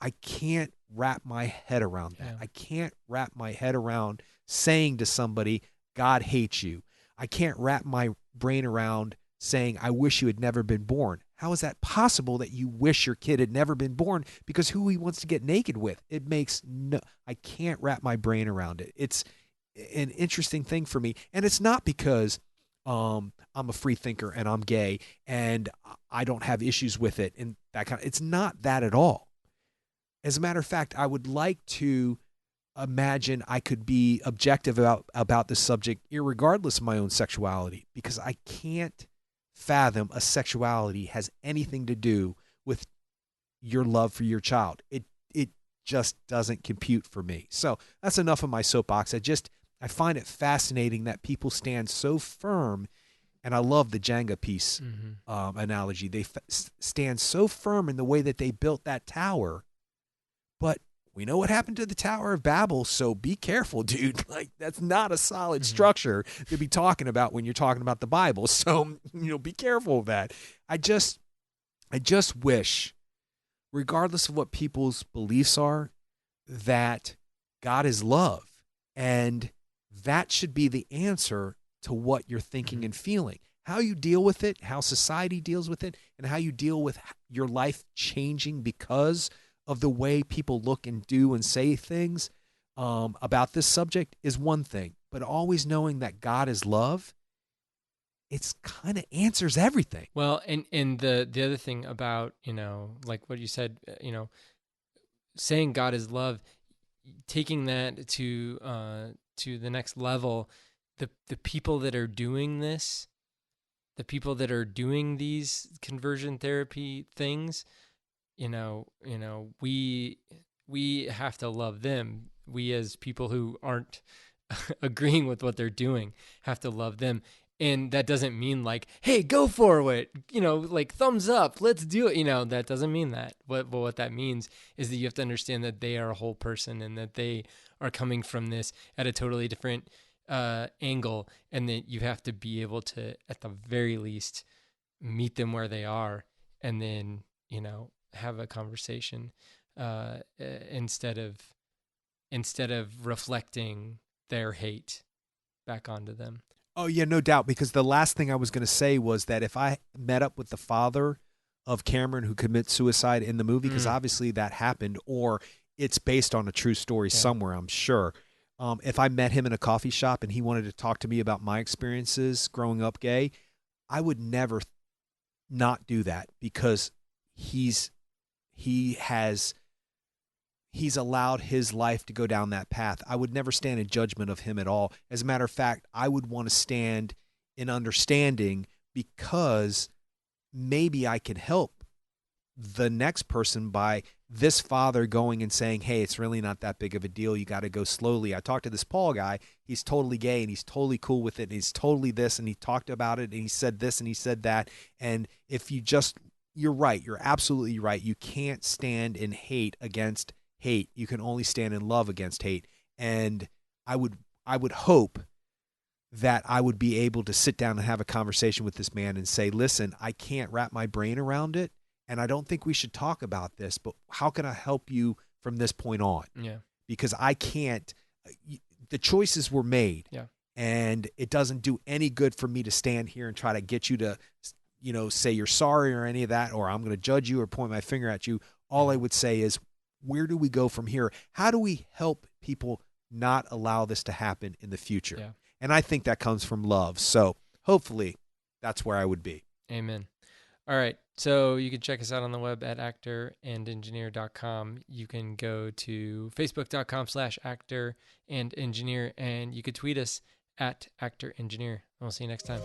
I can't wrap my head around that. Yeah. I can't wrap my head around saying to somebody, God hates you. I can't wrap my brain around saying, I wish you had never been born. How is that possible that you wish your kid had never been born because who he wants to get naked with? It makes no, I can't wrap my brain around it. It's an interesting thing for me. And it's not because I'm a free thinker and I'm gay and I don't have issues with it and that kind of, it's not that at all. As a matter of fact, I would like to imagine I could be objective about this subject irregardless of my own sexuality, because I can't fathom a sexuality has anything to do with your love for your child. It just doesn't compute for me. So that's enough of my soapbox. I find it fascinating that people stand so firm, and I love the Jenga piece analogy. They stand so firm in the way that they built that tower, but we know what happened to the Tower of Babel, so be careful, dude. Like, that's not a solid structure to be talking about when you're talking about the Bible. So, be careful of that. I just wish, regardless of what people's beliefs are, that God is love. And that should be the answer to what you're thinking and feeling. How you deal with it, how society deals with it, and how you deal with your life changing because of the way people look and do and say things about this subject is one thing. But always knowing that God is love, it's kind of answers everything. Well, and the other thing about, like what you said, saying God is love, taking that to the next level, the people that are doing this, the people that are doing these conversion therapy things, we have to love them. We as people who aren't agreeing with what they're doing have to love them. And that doesn't mean like, hey, go for it, like thumbs up, let's do it. That doesn't mean that. What that means is that you have to understand that they are a whole person and that they are coming from this at a totally different angle, and that you have to be able to, at the very least, meet them where they are, and then, have a conversation instead of reflecting their hate back onto them. Oh, yeah, no doubt. Because the last thing I was going to say was that if I met up with the father of Cameron who commits suicide in the movie, because obviously that happened, or it's based on a true story somewhere, I'm sure. If I met him in a coffee shop and he wanted to talk to me about my experiences growing up gay, I would never not do that, because he's allowed his life to go down that path. I would never stand in judgment of him at all. As a matter of fact, I would want to stand in understanding, because maybe I can help the next person by this father going and saying, hey, it's really not that big of a deal. You got to go slowly. I talked to this Paul guy. He's totally gay and he's totally cool with it. And he's totally this, and he talked about it and he said this and he said that. And if you're right. You're absolutely right. You can't stand in hate against hate. You can only stand in love against hate. And I would hope that I would be able to sit down and have a conversation with this man and say, listen, I can't wrap my brain around it, and I don't think we should talk about this, but how can I help you from this point on? Yeah. Because I can't, the choices were made. Yeah. And it doesn't do any good for me to stand here and try to get you to, say you're sorry or any of that, or I'm going to judge you or point my finger at you. All I would say is, where do we go from here? How do we help people not allow this to happen in the future? Yeah. And I think that comes from love. So hopefully that's where I would be. Amen. All right. So you can check us out on the web at actorandengineer.com. You can go to facebook.com/actorandengineer, and you could tweet us at actorengineer. We'll see you next time.